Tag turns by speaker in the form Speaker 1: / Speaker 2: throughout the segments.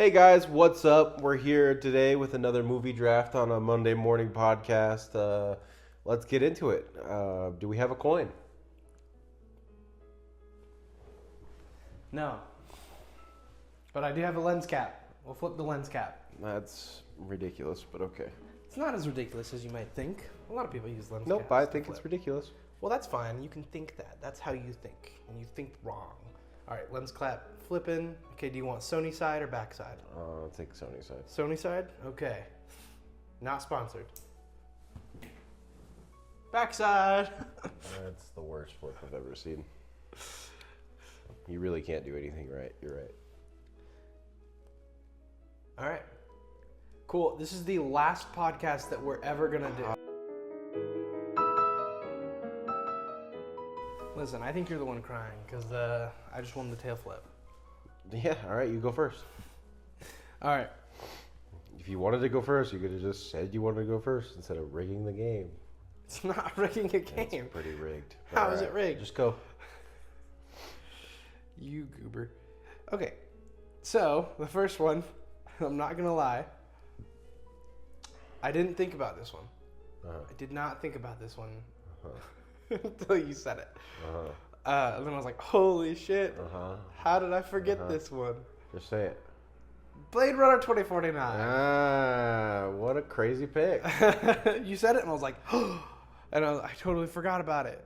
Speaker 1: Hey guys, what's up? We're here today with another movie draft on a Monday morning podcast. Let's get into it. Do we have a coin?
Speaker 2: No. But I do have a lens cap. We'll flip the lens cap.
Speaker 1: That's ridiculous, but okay.
Speaker 2: It's not as ridiculous as you might think. A lot of people use lens caps.
Speaker 1: Nope, I
Speaker 2: to
Speaker 1: think
Speaker 2: flip.
Speaker 1: it's ridiculous.
Speaker 2: Well, that's fine. You can think that. That's how you think. And you think wrong. All right, lens cap flipping. Okay, do you want Sony side or back side?
Speaker 1: I'll take Sony side.
Speaker 2: Sony side? Okay. Not sponsored. Back side.
Speaker 1: That's the worst flip I've ever seen. You really can't do anything right. You're right.
Speaker 2: All right. Cool. This is the last podcast that we're ever going to do. Listen, I think you're the one crying because I just won the tail flip.
Speaker 1: Yeah, all right, you go first.
Speaker 2: All right.
Speaker 1: If you wanted to go first, you could have just said you wanted to go first instead of rigging the game.
Speaker 2: It's not rigging a game.
Speaker 1: It's pretty rigged.
Speaker 2: How is it rigged?
Speaker 1: Just go.
Speaker 2: You goober. Okay. So, the first one, I'm not going to lie. I didn't think about this one. I did not think about this one until you said it. And then I was like, holy shit. How did I forget this one?
Speaker 1: Just say it.
Speaker 2: Blade Runner 2049.
Speaker 1: Ah, what a crazy pick.
Speaker 2: You said it, and I was like, and I totally forgot about it.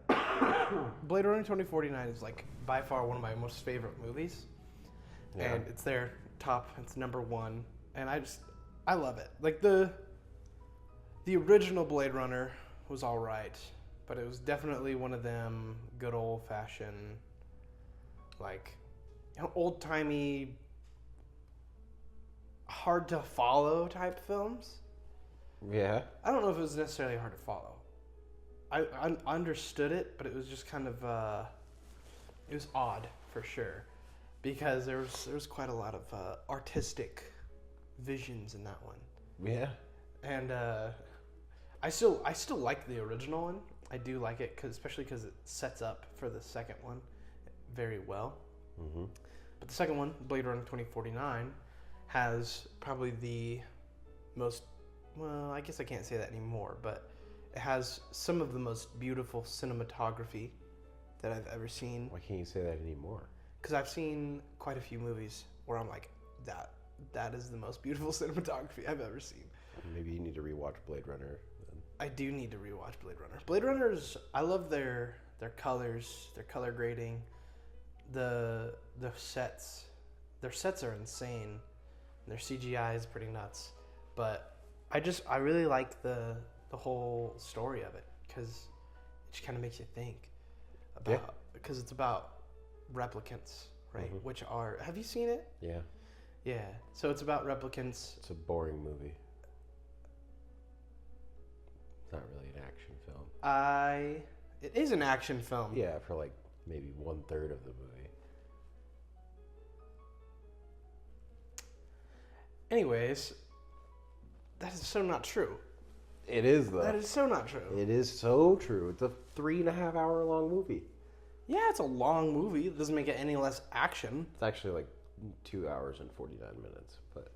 Speaker 2: Blade Runner 2049 is like by far one of my most favorite movies.
Speaker 1: Yeah.
Speaker 2: And it's their top, it's number one. And I love it. Like the original Blade Runner was all right, but it was definitely one of them good old fashioned, like, old-timey, hard to follow type films.
Speaker 1: Yeah.
Speaker 2: I don't know if it was necessarily hard to follow. I understood it, but it was just kind of it was odd for sure, because there was quite a lot of artistic visions in that one.
Speaker 1: Yeah.
Speaker 2: And I still like the original one. I do like it, especially because it sets up for the second one very well. Mm-hmm. But the second one, Blade Runner 2049, has probably the most, well, I guess I can't say that anymore, but it has some of the most beautiful cinematography that I've ever seen.
Speaker 1: Why can't you say that anymore?
Speaker 2: Because I've seen quite a few movies where I'm like, that is the most beautiful cinematography I've ever seen.
Speaker 1: Maybe you need to rewatch Blade Runner then.
Speaker 2: I do need to rewatch Blade Runner. Blade Runners, I love their colors, their color grading, the sets. Their sets are insane. Their CGI is pretty nuts. But I really like the whole story of it, because it just kind of makes you think about, because it's about replicants, right? Mm-hmm. Which are, have you seen it?
Speaker 1: Yeah.
Speaker 2: Yeah. So it's about replicants.
Speaker 1: It's a boring movie. It's not really an action film.
Speaker 2: It is an action film.
Speaker 1: Yeah, for like maybe 1/3 of the movie.
Speaker 2: Anyways, that is so not true.
Speaker 1: It is, though.
Speaker 2: That is so not true.
Speaker 1: It is so true. It's a 3.5 hour long movie.
Speaker 2: Yeah, it's a long movie. It doesn't make it any less action.
Speaker 1: It's actually like 2 hours and 49 minutes, but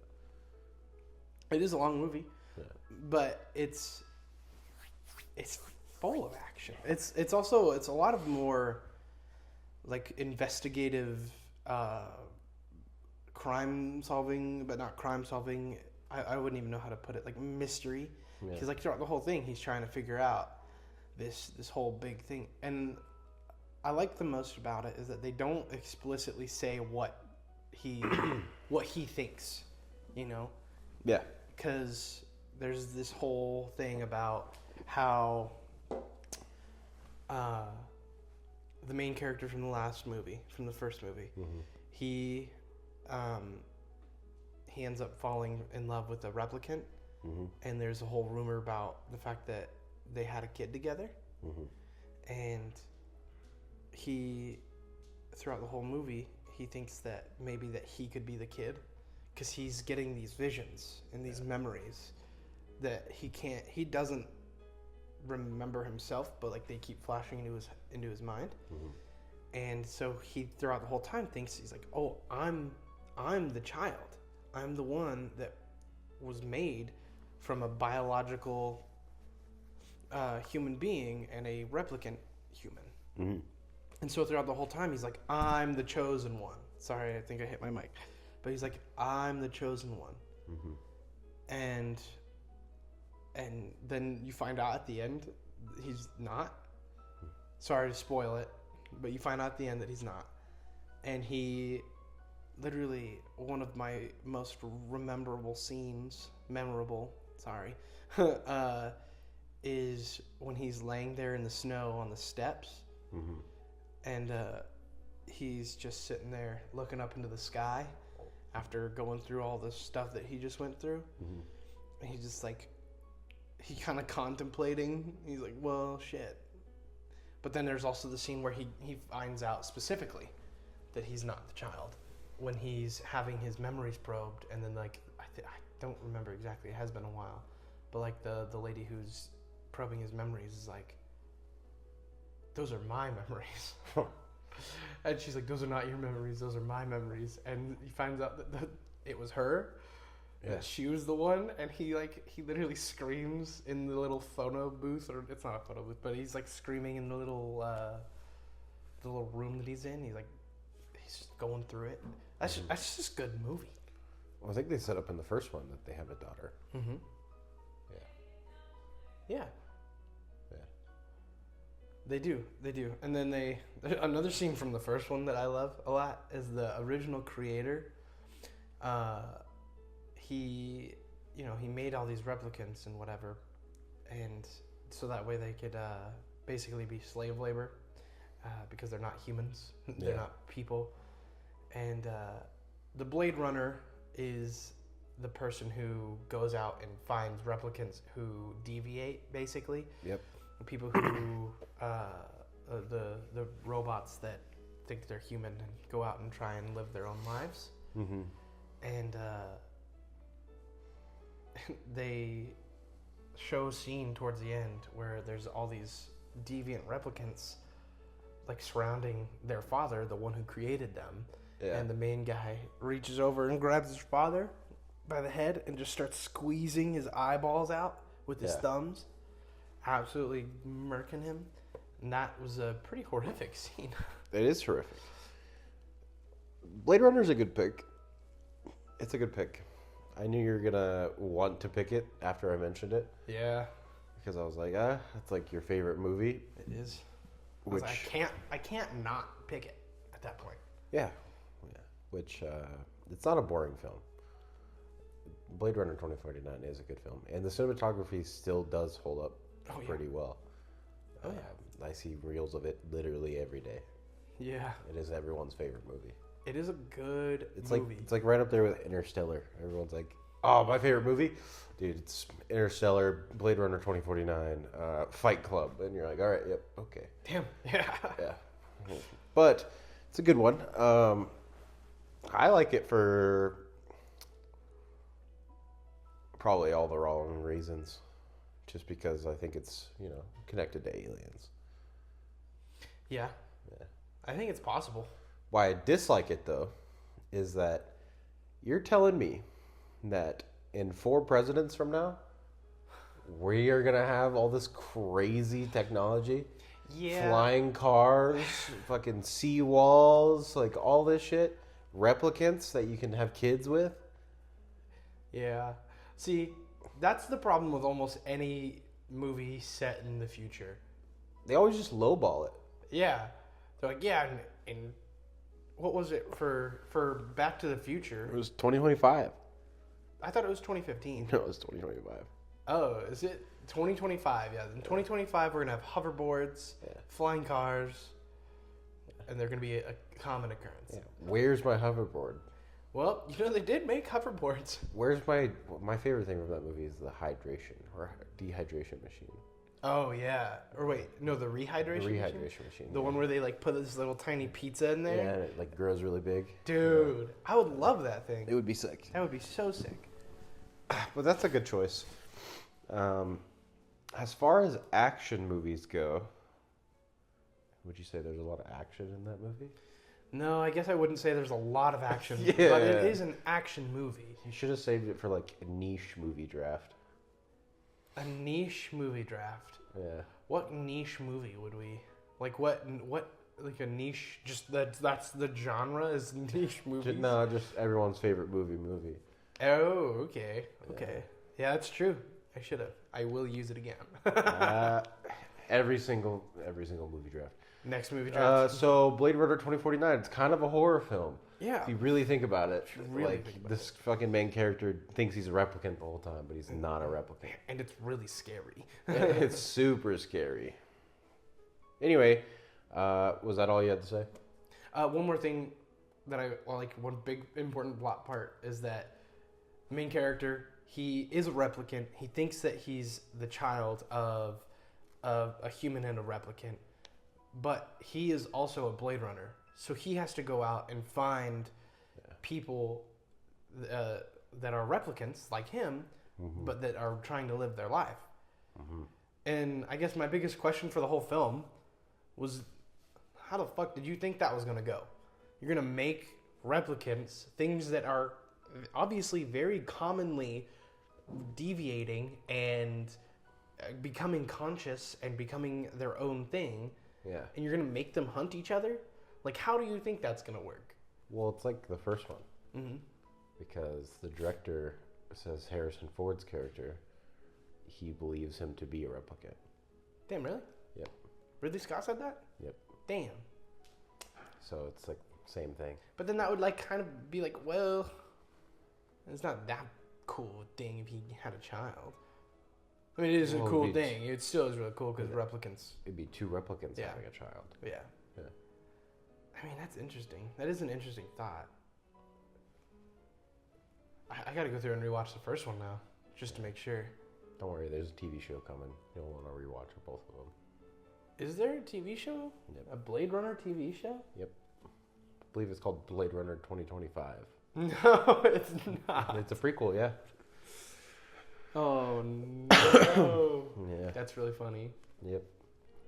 Speaker 2: it is a long movie.
Speaker 1: Yeah.
Speaker 2: But it's full of action. It's also a lot of more like investigative crime solving, but not crime solving. I wouldn't even know how to put it, like mystery. Because like throughout the whole thing, he's trying to figure out this whole big thing. And I like the most about it is that they don't explicitly say what he thinks, you know?
Speaker 1: Yeah.
Speaker 2: Because there's this whole thing about how the main character from the first movie, mm-hmm. he ends up falling in love with a replicant, mm-hmm. and there's a whole rumor about the fact that they had a kid together, mm-hmm. and he, throughout the whole movie, he thinks that maybe that he could be the kid, because he's getting these visions and these memories that he doesn't remember himself, but like they keep flashing into his mind. Mm-hmm. And so he throughout the whole time thinks, he's like, oh, I'm the child. I'm the one that was made from a biological human being and a replicant human.
Speaker 1: Mm-hmm.
Speaker 2: And so throughout the whole time, he's like, I'm the chosen one. Sorry, I think I hit my mic. But he's like, I'm the chosen one.
Speaker 1: Mm-hmm.
Speaker 2: And then you find out at the end he's not. Sorry to spoil it, but you find out at the end that he's not. And he literally, one of my most memorable, is when he's laying there in the snow on the steps.
Speaker 1: Mm-hmm.
Speaker 2: And he's just sitting there looking up into the sky after going through all the stuff that he just went through.
Speaker 1: Mm-hmm.
Speaker 2: And he's just like, he kind of contemplating. He's like, well, shit. But then there's also the scene where he finds out specifically that he's not the child when he's having his memories probed. And then, like, I don't remember exactly. It has been a while. But, like, the lady who's probing his memories is like, those are my memories. And she's like, those are not your memories, those are my memories. And he finds out that it was her. Yeah. That she was the one, and he literally screams in the little phono booth, or it's not a phono booth, but he's like screaming in the little room that he's in. He's just going through it. That's just a good movie.
Speaker 1: Well, I think they set up in the first one that they have a daughter.
Speaker 2: Mm-hmm. Yeah. They do. And then another scene from the first one that I love a lot is the original creator. He made all these replicants and whatever, and so that way they could basically be slave labor because they're not humans, they're not people. And the Blade Runner is the person who goes out and finds replicants who deviate, basically.
Speaker 1: Yep.
Speaker 2: People who the robots that think they're human and go out and try and live their own lives.
Speaker 1: Mm-hmm.
Speaker 2: And they show a scene towards the end where there's all these deviant replicants like surrounding their father, the one who created them. Yeah. And the main guy reaches over and grabs his father by the head and just starts squeezing his eyeballs out with his thumbs, absolutely murking him. And that was a pretty horrific scene.
Speaker 1: It is horrific. Blade Runner's a good pick. It's a good pick. I knew you were going to want to pick it after I mentioned it.
Speaker 2: Yeah.
Speaker 1: Because I was like, that's like your favorite movie.
Speaker 2: It is. Which I can't not pick it at that point.
Speaker 1: Yeah. Which, it's not a boring film. Blade Runner 2049 is a good film. And the cinematography still does hold up pretty well. Oh, yeah. I see reels of it literally every day. Yeah. It is everyone's favorite movie.
Speaker 2: It is a good movie.
Speaker 1: It's like right up there with Interstellar. Everyone's like, oh, my favorite movie? Dude, it's Interstellar, Blade Runner 2049, Fight Club. And you're like, all right, yep, okay.
Speaker 2: Damn. Yeah.
Speaker 1: Yeah. But it's a good one. I like it for probably all the wrong reasons. Just because I think it's, connected to aliens.
Speaker 2: Yeah. I think it's possible.
Speaker 1: Why I dislike it, though, is that you're telling me that in 4 presidents from now, we are going to have all this crazy technology? Yeah. Flying cars, fucking seawalls, like all this shit? Replicants that you can have kids with?
Speaker 2: Yeah. See, that's the problem with almost any movie set in the future.
Speaker 1: They always just lowball it.
Speaker 2: Yeah. They're like, yeah, and what was it for Back to the Future?
Speaker 1: It was 2025.
Speaker 2: I thought it was 2015.
Speaker 1: No, it was 2025.
Speaker 2: Oh, is it 2025? Yeah. In 2025, we're going to have hoverboards, flying cars, and they're going to be a common occurrence.
Speaker 1: Yeah. Where's my hoverboard?
Speaker 2: Well, they did make hoverboards.
Speaker 1: Where's my favorite thing from that movie is the hydration or dehydration machine.
Speaker 2: Oh, yeah. Or wait, no, the rehydration machine? The one where they, put this little tiny pizza in there?
Speaker 1: Yeah, and it, grows really big.
Speaker 2: Dude, I would love that thing.
Speaker 1: It would be sick.
Speaker 2: That would be so sick.
Speaker 1: But that's a good choice. As far as action movies go, would you say there's a lot of action in that movie?
Speaker 2: No, I guess I wouldn't say there's a lot of action,
Speaker 1: Yeah.
Speaker 2: but it is an action movie.
Speaker 1: You should have saved it for like a niche movie draft.
Speaker 2: A niche movie draft.
Speaker 1: Yeah.
Speaker 2: What niche movie would we like? What like a niche? Just that's the genre is niche movies.
Speaker 1: No, just everyone's favorite movie.
Speaker 2: Oh, okay, okay. Yeah, that's true. I should have. I will use it again.
Speaker 1: Every single movie draft.
Speaker 2: Next movie draft.
Speaker 1: So Blade Runner 2049. It's kind of a horror film.
Speaker 2: Yeah.
Speaker 1: If you really think about it,
Speaker 2: really
Speaker 1: like
Speaker 2: think about
Speaker 1: this fucking main character thinks he's a replicant the whole time, but he's not a replicant.
Speaker 2: And it's really scary.
Speaker 1: It's super scary. Anyway, was that all you had to say?
Speaker 2: One more thing that I like. One big important plot part is that the main character, he is a replicant. He thinks that he's the child of a human and a replicant, but he is also a Blade Runner. So he has to go out and find people that are replicants like him, but that are trying to live their life. And I guess my biggest question for the whole film was, how the fuck did you think that was going to go? You're going to make replicants things that are obviously very commonly deviating and becoming conscious and becoming their own thing.
Speaker 1: Yeah.
Speaker 2: And you're going to make them hunt each other? Like, how do you think that's going to work?
Speaker 1: Well, it's like the first one.
Speaker 2: Mm-hmm.
Speaker 1: Because the director says Harrison Ford's character, he believes him to be a replicant.
Speaker 2: Damn, really?
Speaker 1: Yep.
Speaker 2: Ridley Scott said that?
Speaker 1: Yep.
Speaker 2: Damn.
Speaker 1: So it's like same thing.
Speaker 2: But then that would like kind of be like, well, it's not that cool thing if he had a child. I mean, it is a cool thing. It still is really cool because replicants.
Speaker 1: It'd be two replicants having a child.
Speaker 2: Yeah.
Speaker 1: Yeah.
Speaker 2: I mean, that's interesting. That is an interesting thought. I got to go through and rewatch the first one now, just to make sure.
Speaker 1: Don't worry, there's a TV show coming. You'll want to rewatch both of them.
Speaker 2: Is there a TV show?
Speaker 1: Yep.
Speaker 2: A Blade Runner TV show?
Speaker 1: Yep. I believe it's called Blade Runner 2025.
Speaker 2: No, it's not.
Speaker 1: It's a prequel, yeah.
Speaker 2: Oh, no.
Speaker 1: Yeah.
Speaker 2: That's really funny.
Speaker 1: Yep.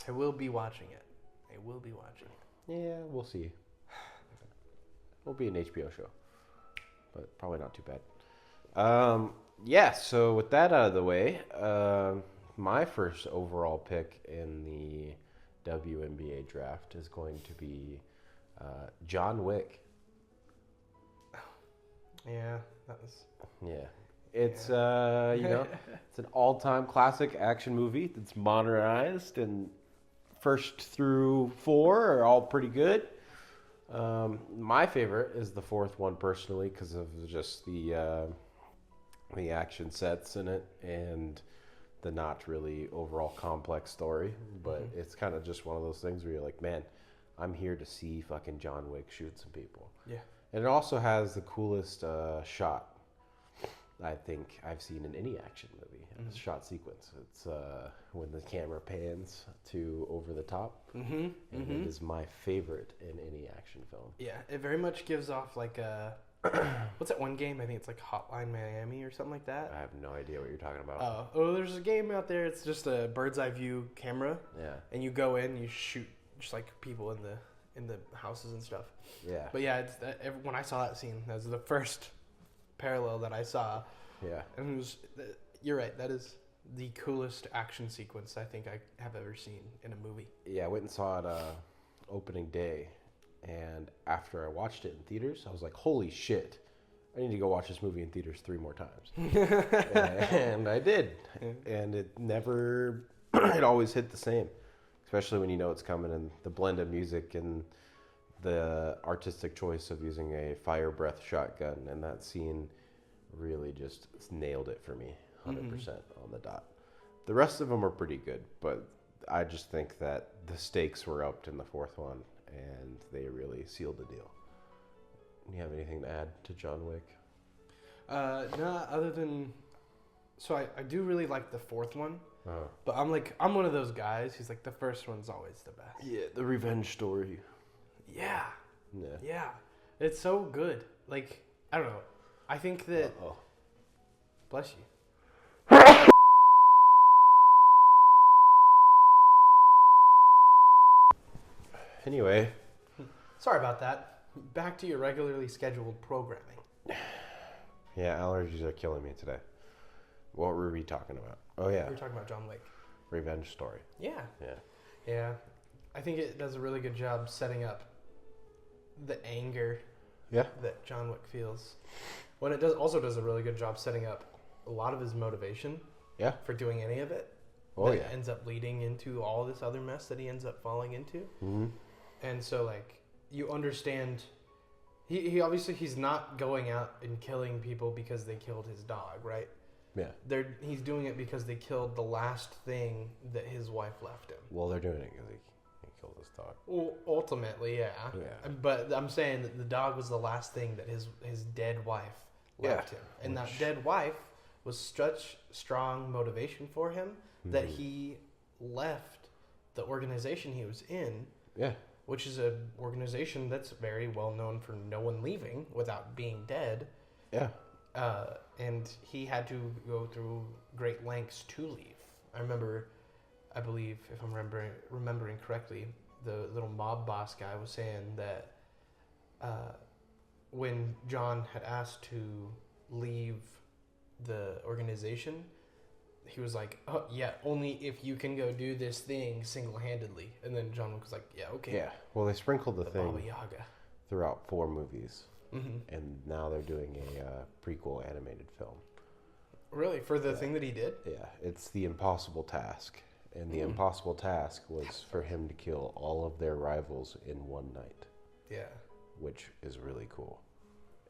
Speaker 2: I will be watching it.
Speaker 1: Yeah, we'll see. It'll be an HBO show, but probably not too bad. Yeah, so with that out of the way, my first overall pick in the WNBA draft is going to be John Wick.
Speaker 2: Yeah, that was...
Speaker 1: Yeah. It's, it's an all-time classic action movie that's modernized, and first through 4 are all pretty good. My favorite is the 4th one, personally, because of just the action sets in it and the not really overall complex story. But it's kind of just one of those things where you're like, man, I'm here to see fucking John Wick shoot some people.
Speaker 2: Yeah.
Speaker 1: And it also has the coolest shot I think I've seen in any action movie. Shot sequence. It's when the camera pans to over the top. And it is my favorite in any action film.
Speaker 2: Yeah, it very much gives off like a... What's that one game? I think it's like Hotline Miami or something like that.
Speaker 1: I have no idea what you're talking about.
Speaker 2: Oh, there's a game out there. It's just a bird's eye view camera.
Speaker 1: Yeah.
Speaker 2: And you go in, you shoot just like people in the houses and stuff.
Speaker 1: Yeah.
Speaker 2: But yeah, when I saw that scene, that was the first parallel that I saw.
Speaker 1: Yeah.
Speaker 2: And it was, you're right, that is the coolest action sequence I think I have ever seen in a movie.
Speaker 1: Yeah, I went and saw it opening day, and after I watched it in theaters, I was like, holy shit, I need to go watch this movie in theaters 3 more times. And I did. And it never, it always hit the same, especially when you know it's coming, and the blend of music and the artistic choice of using a fire breath shotgun, and that scene really just nailed it for me, 100% on the dot. The rest of them are pretty good, but I just think that the stakes were upped in the 4th one, and they really sealed the deal. You have anything to add to John Wick?
Speaker 2: No, other than... So I do really like the 4th one,
Speaker 1: Uh-huh.
Speaker 2: but I'm one of those guys who's like, the first one's always the best.
Speaker 1: Yeah, the revenge story.
Speaker 2: Yeah.
Speaker 1: Yeah.
Speaker 2: Yeah. It's so good. Like, I don't know. I think that...
Speaker 1: Uh-oh.
Speaker 2: Bless you.
Speaker 1: Anyway.
Speaker 2: Sorry about that. back to your regularly scheduled programming.
Speaker 1: Yeah, allergies are killing me today. What were we talking about? Oh, yeah.
Speaker 2: We were talking about John Wick.
Speaker 1: Revenge story.
Speaker 2: Yeah.
Speaker 1: Yeah.
Speaker 2: Yeah. I think it does a really good job setting up the anger that John Wick feels. When it does a really good job setting up a lot of his motivation for doing any of it. Ends up leading into all this other mess that he ends up falling into.
Speaker 1: Mm-hmm.
Speaker 2: And so, like, you understand... He obviously, he's not going out and killing people because they killed his dog, right?
Speaker 1: Yeah.
Speaker 2: He's doing it because they killed the last thing that his wife left him.
Speaker 1: Well, they're doing it because he killed his dog.
Speaker 2: Well, ultimately, yeah. But I'm saying that the dog was the last thing that his dead wife left him. And that dead wife was such strong motivation for him that he left the organization he was in. Yeah. Which is an organization that's very well known for no one leaving without being dead. Yeah. And he had to go through great lengths to leave. I believe, if I'm remembering correctly, the little mob boss guy was saying that when John had asked to leave the organization, he was like, oh, yeah, only if you can go do this thing single-handedly. And then John was like, yeah, okay. Yeah,
Speaker 1: well, they sprinkled the thing
Speaker 2: Baba Yaga
Speaker 1: throughout 4 movies. Mm-hmm. And now they're doing a prequel animated film.
Speaker 2: Really? For the thing that he did?
Speaker 1: Yeah, it's The Impossible Task. And the impossible task was for him to kill all of their rivals in one night. Yeah. Which is really cool.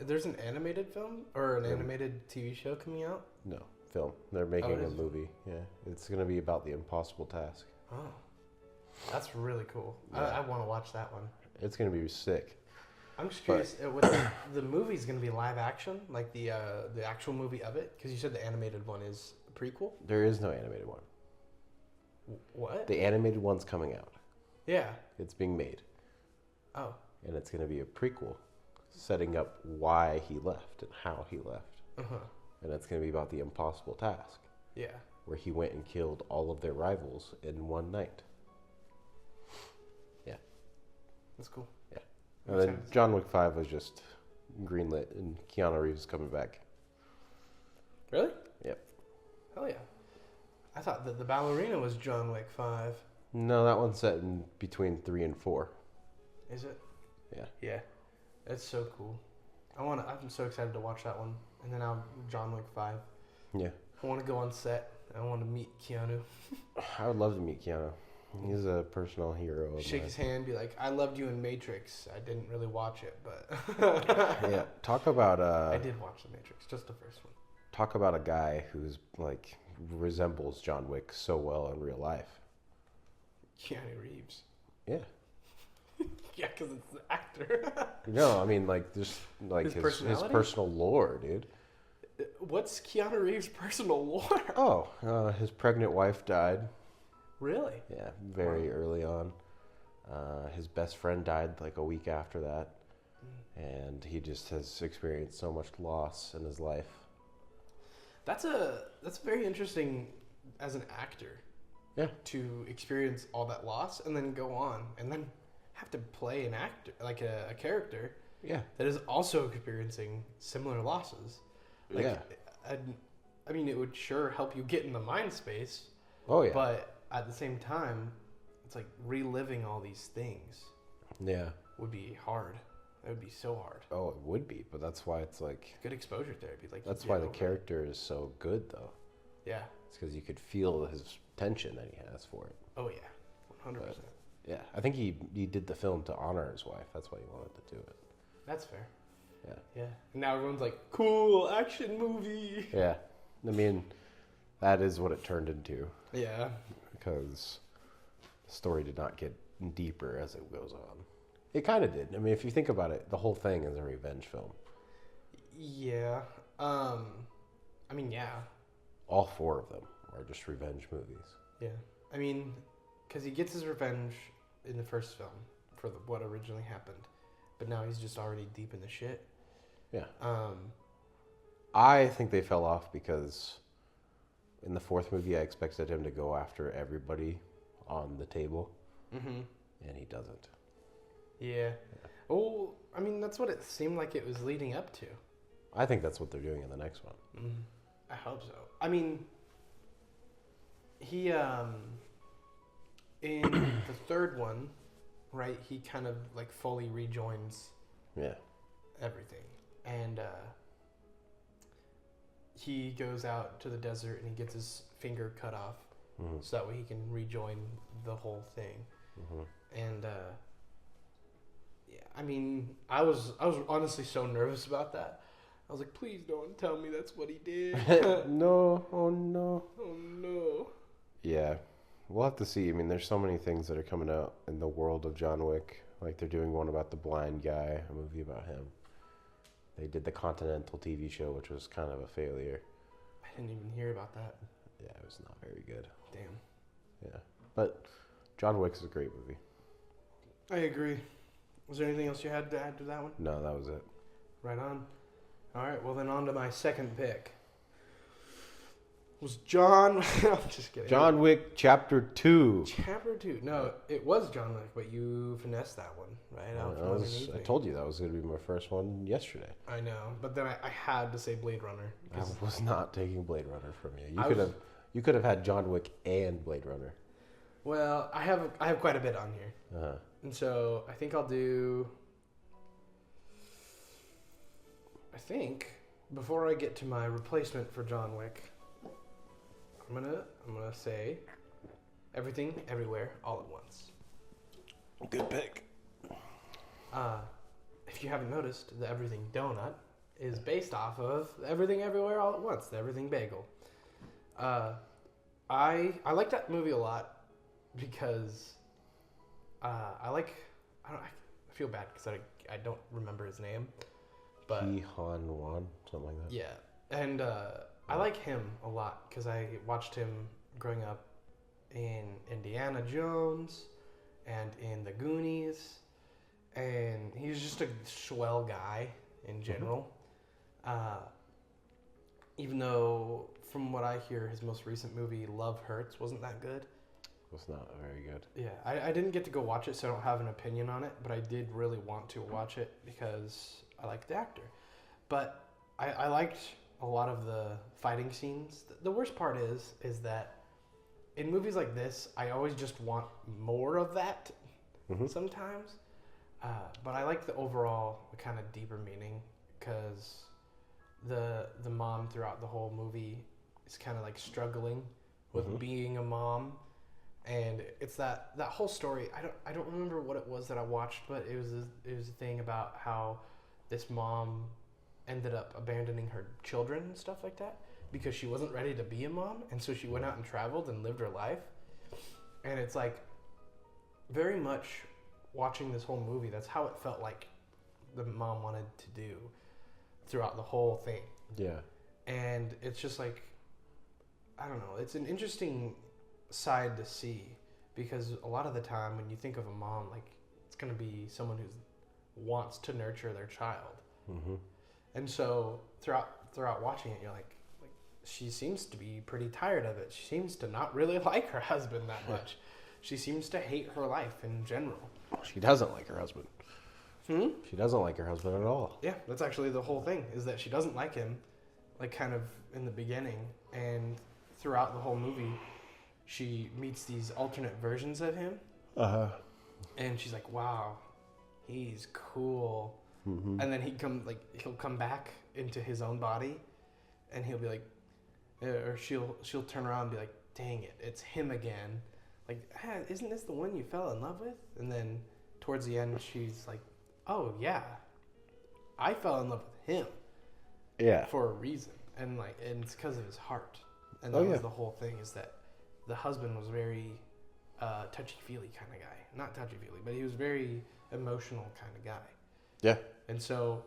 Speaker 2: There's an animated film or an animated TV show coming out?
Speaker 1: No, film. They're making a movie. Yeah, it's going to be about the impossible task.
Speaker 2: Oh, that's really cool. Yeah. I want to watch that one.
Speaker 1: It's going to be sick.
Speaker 2: I'm just curious, the movie's going to be live action, like the actual movie of it? Because you said the animated one is a prequel?
Speaker 1: There is no animated one.
Speaker 2: What?
Speaker 1: The animated one's coming out.
Speaker 2: Yeah.
Speaker 1: It's being made.
Speaker 2: Oh.
Speaker 1: And it's going to be a prequel setting up why he left and how he left. Uh-huh. And it's going to be about the impossible task. Yeah. Where he went and killed all of their rivals in one night. Yeah.
Speaker 2: That's cool.
Speaker 1: Yeah. And then John Wick 5 was just greenlit and Keanu Reeves is coming back.
Speaker 2: Really?
Speaker 1: Yep.
Speaker 2: Hell yeah. I thought that the ballerina was John Wick 5.
Speaker 1: No, that one's set in between 3 and 4.
Speaker 2: Is it?
Speaker 1: Yeah.
Speaker 2: Yeah. It's so cool. I'm so excited to watch that one. And then now John Wick 5. Yeah. I want to go on set. I want to meet Keanu.
Speaker 1: I would love to meet Keanu. He's a personal hero.
Speaker 2: Shake his hand, be like, I loved you in Matrix. I didn't really watch it, but...
Speaker 1: Yeah, talk about...
Speaker 2: I did watch The Matrix, just the first one.
Speaker 1: Talk about a guy who's, like, resembles John Wick so well in real life.
Speaker 2: Keanu Reeves.
Speaker 1: Yeah.
Speaker 2: Yeah, because it's the actor.
Speaker 1: No, I mean, like, just, like, his personal lore, dude.
Speaker 2: What's Keanu Reeves' personal lore?
Speaker 1: Oh, his pregnant wife died.
Speaker 2: Really?
Speaker 1: Yeah, very early on. His best friend died like a week after that. And he just has experienced so much loss in his life.
Speaker 2: That's very interesting as an actor. Yeah. To experience all that loss and then go on and then have to play an actor, like a character. Yeah. That is also experiencing similar losses. Like, yeah. I mean, it would sure help you get in the mind space. Oh, yeah. But at the same time, it's like reliving all these things. Yeah. Would be hard. That would be so hard.
Speaker 1: Oh, it would be, but that's why it's like...
Speaker 2: Good exposure therapy. Like
Speaker 1: that's why the character is so good, though. Yeah. It's because you could feel his tension that he has for it.
Speaker 2: Oh, yeah. 100%. But,
Speaker 1: yeah. I think he did the film to honor his wife. That's why he wanted to do it.
Speaker 2: That's fair. Yeah. Yeah. And now everyone's like, cool, action movie.
Speaker 1: Yeah. I mean, that is what it turned into.
Speaker 2: Yeah.
Speaker 1: Because the story did not get deeper as it goes on. It kind of did. I mean, if you think about it, the whole thing is a revenge film.
Speaker 2: Yeah. I mean, yeah.
Speaker 1: All 4 of them are just revenge movies.
Speaker 2: Yeah. I mean, because he gets his revenge in the first film for what originally happened. But now he's just already deep in the shit.
Speaker 1: Yeah. I think they fell off because in the 4th movie, I expected him to go after everybody on the table. Mm-hmm. And he doesn't.
Speaker 2: Yeah. Oh, I mean, that's what it seemed like it was leading up to.
Speaker 1: I think that's what they're doing in the next one.
Speaker 2: I hope so. I mean, he in the third one, right? He kind of like fully rejoins
Speaker 1: Yeah.
Speaker 2: everything, and he goes out to the desert and he gets his finger cut off, so that way he can rejoin the whole thing. And yeah, I mean, I was honestly so nervous about that. I was like, please don't tell me that's what he did.
Speaker 1: No. Oh, no.
Speaker 2: Oh no.
Speaker 1: Yeah. We'll have to see. I mean, there's so many things that are coming out in the world of John Wick. Like, they're doing one about the blind guy, a movie about him. They did the Continental TV show, which was kind of a failure.
Speaker 2: I didn't even hear about that.
Speaker 1: Yeah, it was not very good.
Speaker 2: Damn.
Speaker 1: Yeah. But John Wick is a great movie.
Speaker 2: I agree. Was there anything else you had to add to that one?
Speaker 1: No, that was it.
Speaker 2: Right on. All right, well then on to my second pick. Was John... I'm just kidding.
Speaker 1: John Wick Chapter 2.
Speaker 2: Chapter 2. No, it was John Wick, but you finessed that one, right? Out from underneath
Speaker 1: I
Speaker 2: me.
Speaker 1: told you that was going to be my first one yesterday.
Speaker 2: I know, but then I had to say Blade Runner.
Speaker 1: I was not taking Blade Runner from you.
Speaker 2: I
Speaker 1: You could have had John Wick and Blade Runner.
Speaker 2: Well, I have quite a bit on here.
Speaker 1: Uh-huh.
Speaker 2: And so I think I'll do... I think before I get to my replacement for John Wick, I'm gonna say Everything, Everywhere, All at Once.
Speaker 1: Good pick.
Speaker 2: If you haven't noticed, the Everything Donut is based off of Everything, Everywhere, All at Once, the Everything Bagel. I like that movie a lot because I feel bad because I don't remember his name, but
Speaker 1: Ki Han Wan, something like that.
Speaker 2: yeah, and I like him a lot because I watched him growing up in Indiana Jones and in The Goonies, and he's just a swell guy in general. Even though, from what I hear, his most recent movie, Love Hurts, wasn't that good.
Speaker 1: It was not very good.
Speaker 2: Yeah, I didn't get to go watch it, so I don't have an opinion on it, but I did really want to watch it because I like the actor. But I liked a lot of the fighting scenes. The worst part is that in movies like this, I always just want more of that sometimes. But I like the overall kind of deeper meaning because the mom throughout the whole movie is kind of like struggling with being a mom. And it's that whole story. I don't remember what it was that I watched, but it was a thing about how this mom ended up abandoning her children and stuff like that because she wasn't ready to be a mom, and so she went out and traveled and lived her life. And it's like very much watching this whole movie. That's how it felt like the mom wanted to do throughout the whole thing.
Speaker 1: Yeah.
Speaker 2: And it's just like, I don't know. It's an interesting side to see because a lot of the time when you think of a mom, like it's going to be someone who wants to nurture their child. And so throughout watching it, you're like she seems to be pretty tired of it. She seems to not really like her husband that much. She seems to hate her life in general.
Speaker 1: She doesn't like her husband. She doesn't like her husband at all.
Speaker 2: Yeah, that's actually the whole thing, is that she doesn't like him, like kind of in the beginning, and throughout the whole movie she meets these alternate versions of him. And she's like, wow, he's cool. And then he'll come back into his own body, and he'll be like, or she'll turn around and be like, dang it, it's him again. Like, isn't this the one you fell in love with? And then towards the end, she's like, oh yeah, I fell in love with him.
Speaker 1: Yeah.
Speaker 2: For a reason, and it's because of his heart. And that was the whole thing, is that the husband was very touchy-feely kind of guy. Not touchy-feely, but he was very emotional kind of guy.
Speaker 1: Yeah.
Speaker 2: And so,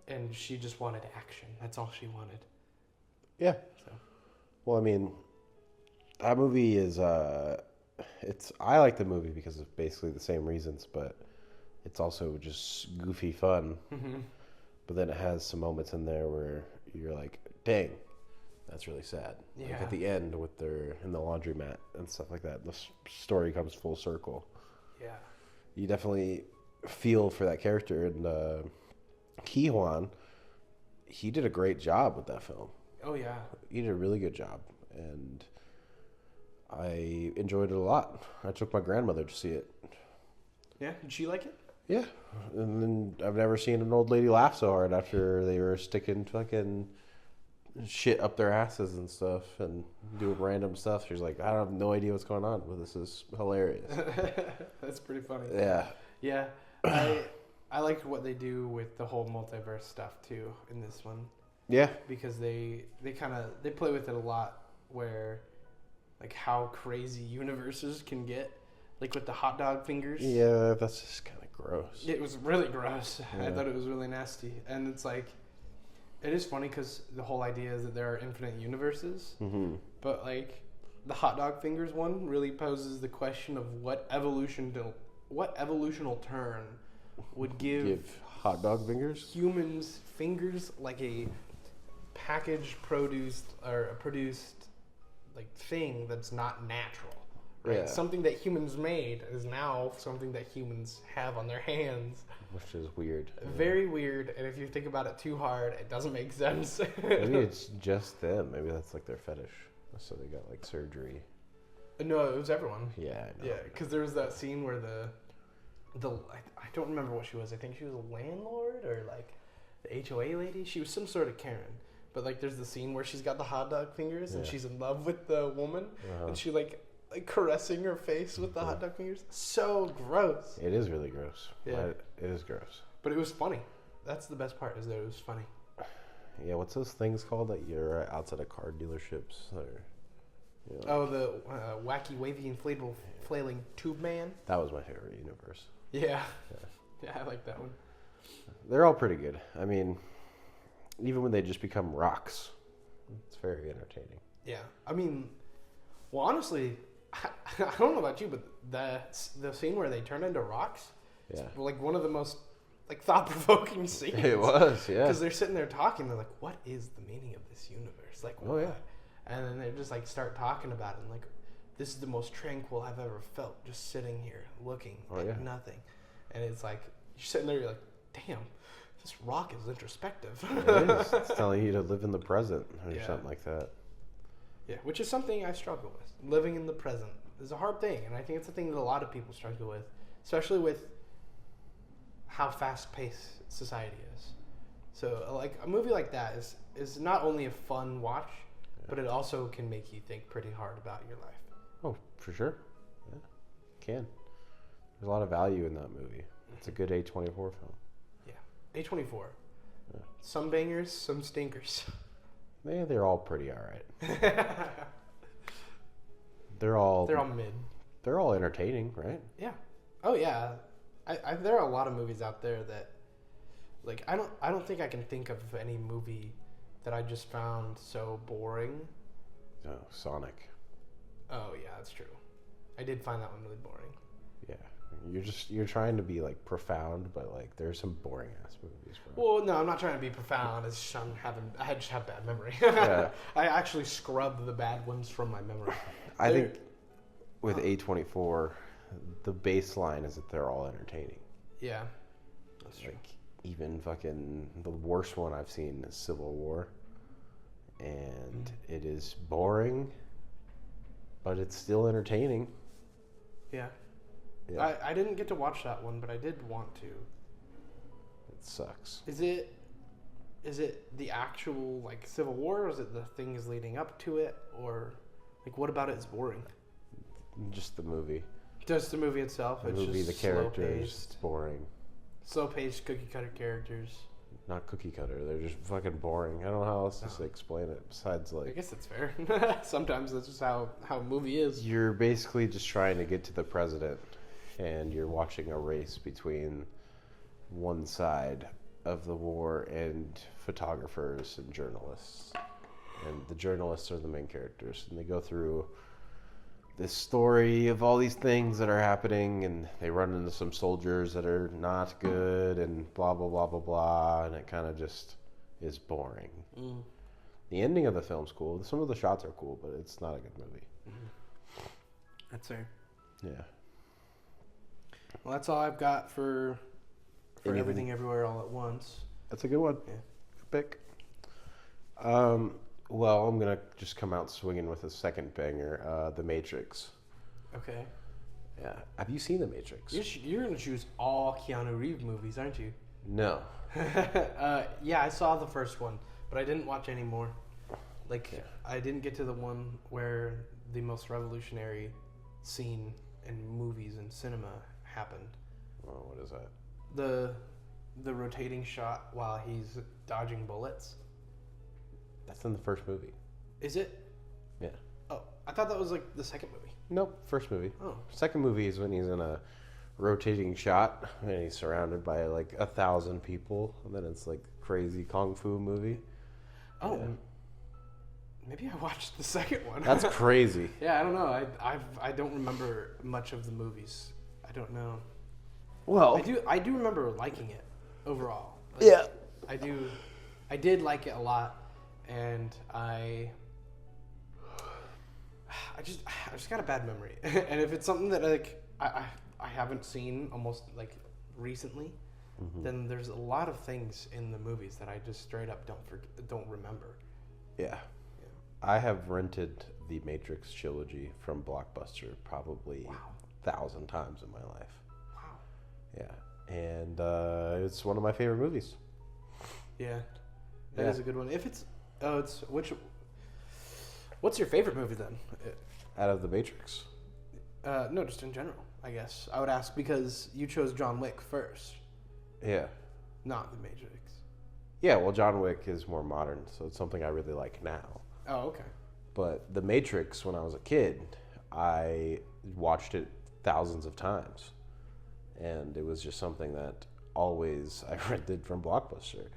Speaker 2: and she just wanted action. That's all she wanted.
Speaker 1: Yeah.
Speaker 2: So.
Speaker 1: Well, I mean, that movie is, I like the movie because of basically the same reasons, but it's also just goofy fun. But then it has some moments in there where you're like, dang, that's really sad.
Speaker 2: Yeah.
Speaker 1: Like at the end with their in the laundromat and stuff like that, the story comes full circle.
Speaker 2: Yeah.
Speaker 1: You definitely feel for that character. And Ki-Hwan, he did a great job with that film.
Speaker 2: Oh yeah.
Speaker 1: He did a really good job, and I enjoyed it a lot. I took my grandmother to see it.
Speaker 2: Yeah, did she like it?
Speaker 1: Yeah, and then I've never seen an old lady laugh so hard after they were sticking fucking shit up their asses and stuff and doing random stuff. She's like, I have no idea what's going on, but this is hilarious.
Speaker 2: That's pretty funny.
Speaker 1: Yeah.
Speaker 2: Yeah, I like what they do with the whole multiverse stuff too in this one.
Speaker 1: Yeah.
Speaker 2: Because they play with it a lot, where like how crazy universes can get, like with the hot dog fingers.
Speaker 1: Yeah, that's just kind of gross.
Speaker 2: It was really gross.
Speaker 1: Yeah.
Speaker 2: I thought it was really nasty, and it's like, it is funny because the whole idea is that there are infinite universes,
Speaker 1: Mm-hmm.
Speaker 2: but like the hot dog fingers one really poses the question of what evolutional turn would give
Speaker 1: hot dog fingers?
Speaker 2: humans fingers, like a packaged produced like thing that's not natural, right?
Speaker 1: Yeah.
Speaker 2: Something that humans made is now something that humans have on their hands,
Speaker 1: Which is weird.
Speaker 2: very weird. And if you think about it too hard, it doesn't make sense.
Speaker 1: Maybe it's just them. Maybe that's like their fetish. So they got like surgery.
Speaker 2: No, it was everyone.
Speaker 1: Yeah, I know.
Speaker 2: Yeah, because there was that scene where I don't remember what she was. I think she was a landlord or like the HOA lady. She was some sort of Karen. But like, there's the scene where she's got the hot dog fingers and she's in love with the woman, and she like caressing her face with the hot dog fingers. So gross.
Speaker 1: It is really gross.
Speaker 2: Yeah.
Speaker 1: It is gross.
Speaker 2: But it was funny. That's the best part, is that it was funny.
Speaker 1: Yeah, what's those things called that you're outside of car dealerships? Or, you know,
Speaker 2: Oh, the wacky, wavy, inflatable, flailing tube man.
Speaker 1: that was my favorite universe.
Speaker 2: Yeah. Yeah, I like that one.
Speaker 1: They're all pretty good. I mean, even when they just become rocks, it's very entertaining.
Speaker 2: Yeah. I mean, well, honestly, I don't know about you, but the scene where they turn into rocks,
Speaker 1: Yeah.
Speaker 2: it's like one of the most like thought-provoking scenes.
Speaker 1: It was, yeah.
Speaker 2: Because they're sitting there talking. They're like, "What is the meaning of this universe?" Like,
Speaker 1: Oh, yeah.
Speaker 2: what? And then they just like start talking about it, and like, this is the most tranquil I've ever felt, just sitting here looking at nothing. And it's like, you're sitting there, you're like, damn, this rock is introspective.
Speaker 1: It is. It's telling you to live in the present or
Speaker 2: Yeah.
Speaker 1: something like that.
Speaker 2: Yeah, which is something I struggle with. Living in the present is a hard thing, and I think it's a thing that a lot of people struggle with, especially with how fast-paced society is. So, like, a movie like that is not only a fun watch, but it also can make you think pretty hard about your life.
Speaker 1: Oh, for sure. Yeah, can. There's a lot of value in that movie. It's a good A24 film.
Speaker 2: Yeah, A24.
Speaker 1: Yeah.
Speaker 2: Some bangers, some stinkers.
Speaker 1: They're all pretty all right. They're all
Speaker 2: mid.
Speaker 1: They're all entertaining, right?
Speaker 2: Yeah. Oh yeah. There are a lot of movies out there that, like, I don't think I can think of any movie that I just found so boring.
Speaker 1: Oh, Sonic.
Speaker 2: Oh yeah, that's true. I did find that one really boring.
Speaker 1: Yeah, you're trying to be like profound, but like there's some boring ass movies. Bro.
Speaker 2: Well, no, I'm not trying to be profound. It's just I just have bad memory.
Speaker 1: Yeah.
Speaker 2: I actually scrubbed the bad ones from my memory.
Speaker 1: I think with A24, the baseline is that they're all entertaining.
Speaker 2: Yeah, that's true.
Speaker 1: Like even fucking the worst one I've seen is Civil War, and it is boring, but it's still entertaining.
Speaker 2: Yeah.
Speaker 1: Yeah.
Speaker 2: I didn't get to watch that one, but I did want to.
Speaker 1: It sucks.
Speaker 2: Is it the actual like Civil War, or is it the things leading up to it, or like what about it is boring?
Speaker 1: Just the movie.
Speaker 2: Just the movie itself.
Speaker 1: The
Speaker 2: It's
Speaker 1: movie,
Speaker 2: just
Speaker 1: the characters, it's boring.
Speaker 2: slow-paced, cookie-cutter characters.
Speaker 1: Not cookie cutter. They're just fucking boring. I don't know how else to explain it besides
Speaker 2: I
Speaker 1: like
Speaker 2: guess that's fair. Sometimes that's just how a movie is.
Speaker 1: you're basically just trying to get to the president, and you're watching a race between one side of the war and photographers and journalists. And the journalists are the main characters, and they go through this story of all these things that are happening, and they run into some soldiers that are not good, and blah blah blah blah blah, and it kind of just is boring.
Speaker 2: Mm.
Speaker 1: The ending of the film's cool. Some of the shots are cool, but it's not a good movie.
Speaker 2: That's fair.
Speaker 1: Yeah.
Speaker 2: Well, that's all I've got for For Everything Everywhere All at Once.
Speaker 1: That's a good one.
Speaker 2: Yeah.
Speaker 1: Good pick. Well, I'm gonna just come out swinging with a second banger, The Matrix.
Speaker 2: Okay.
Speaker 1: Yeah. Have you seen The Matrix?
Speaker 2: You're gonna choose all Keanu Reeves movies, aren't you?
Speaker 1: No.
Speaker 2: Yeah, I saw the first one, but I didn't watch any more. I didn't get to the one where the most revolutionary scene in movies and cinema happened.
Speaker 1: Oh, what is that?
Speaker 2: The rotating shot while he's dodging bullets.
Speaker 1: That's in the first movie.
Speaker 2: Is it?
Speaker 1: Yeah.
Speaker 2: Oh, I thought that was like the second movie.
Speaker 1: Nope, first movie.
Speaker 2: Oh.
Speaker 1: Second movie is when he's in a rotating shot and he's surrounded by like 1,000 people, and then it's like crazy kung fu movie.
Speaker 2: Oh.
Speaker 1: Yeah.
Speaker 2: Maybe I watched the second one.
Speaker 1: That's crazy.
Speaker 2: Yeah, I don't know. I don't remember much of the movies. I don't know.
Speaker 1: Well,
Speaker 2: I do remember liking it overall.
Speaker 1: Yeah.
Speaker 2: I did like it a lot, and I just got a bad memory. And if it's something that I haven't seen almost like recently, then there's a lot of things in the movies that I just straight up don't remember.
Speaker 1: Yeah. I have rented the Matrix trilogy from Blockbuster probably 1,000 times in my life.
Speaker 2: Wow.
Speaker 1: Yeah. And it's one of my favorite movies.
Speaker 2: Yeah. That is a good one. What's your favorite movie then?
Speaker 1: Out of the Matrix?
Speaker 2: No, just in general, I guess. I would ask because you chose John Wick first.
Speaker 1: Yeah.
Speaker 2: Not The Matrix.
Speaker 1: Yeah, well, John Wick is more modern, so it's something I really like now.
Speaker 2: Oh, okay.
Speaker 1: But The Matrix, when I was a kid, I watched it thousands of times. And it was just something that always I rented from Blockbuster.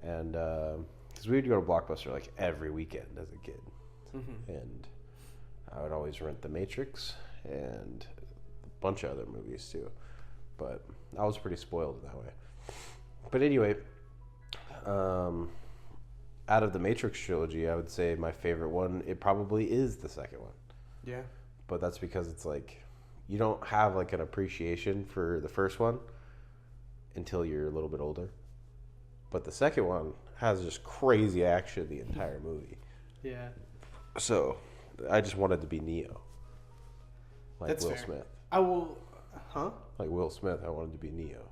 Speaker 1: And because we would go to Blockbuster like every weekend as a kid. And I would always rent The Matrix and a bunch of other movies too. But I was pretty spoiled that way. But anyway, out of the Matrix trilogy, I would say my favorite one, it probably is the second one.
Speaker 2: Yeah.
Speaker 1: But that's because it's like, you don't have like an appreciation for the first one until you're a little bit older. But the second one has just crazy action the entire movie.
Speaker 2: Yeah.
Speaker 1: So, I just wanted to be Neo. Like
Speaker 2: That's
Speaker 1: Will
Speaker 2: fair.
Speaker 1: Smith.
Speaker 2: I will... Huh?
Speaker 1: Like Will Smith, I wanted to be Neo.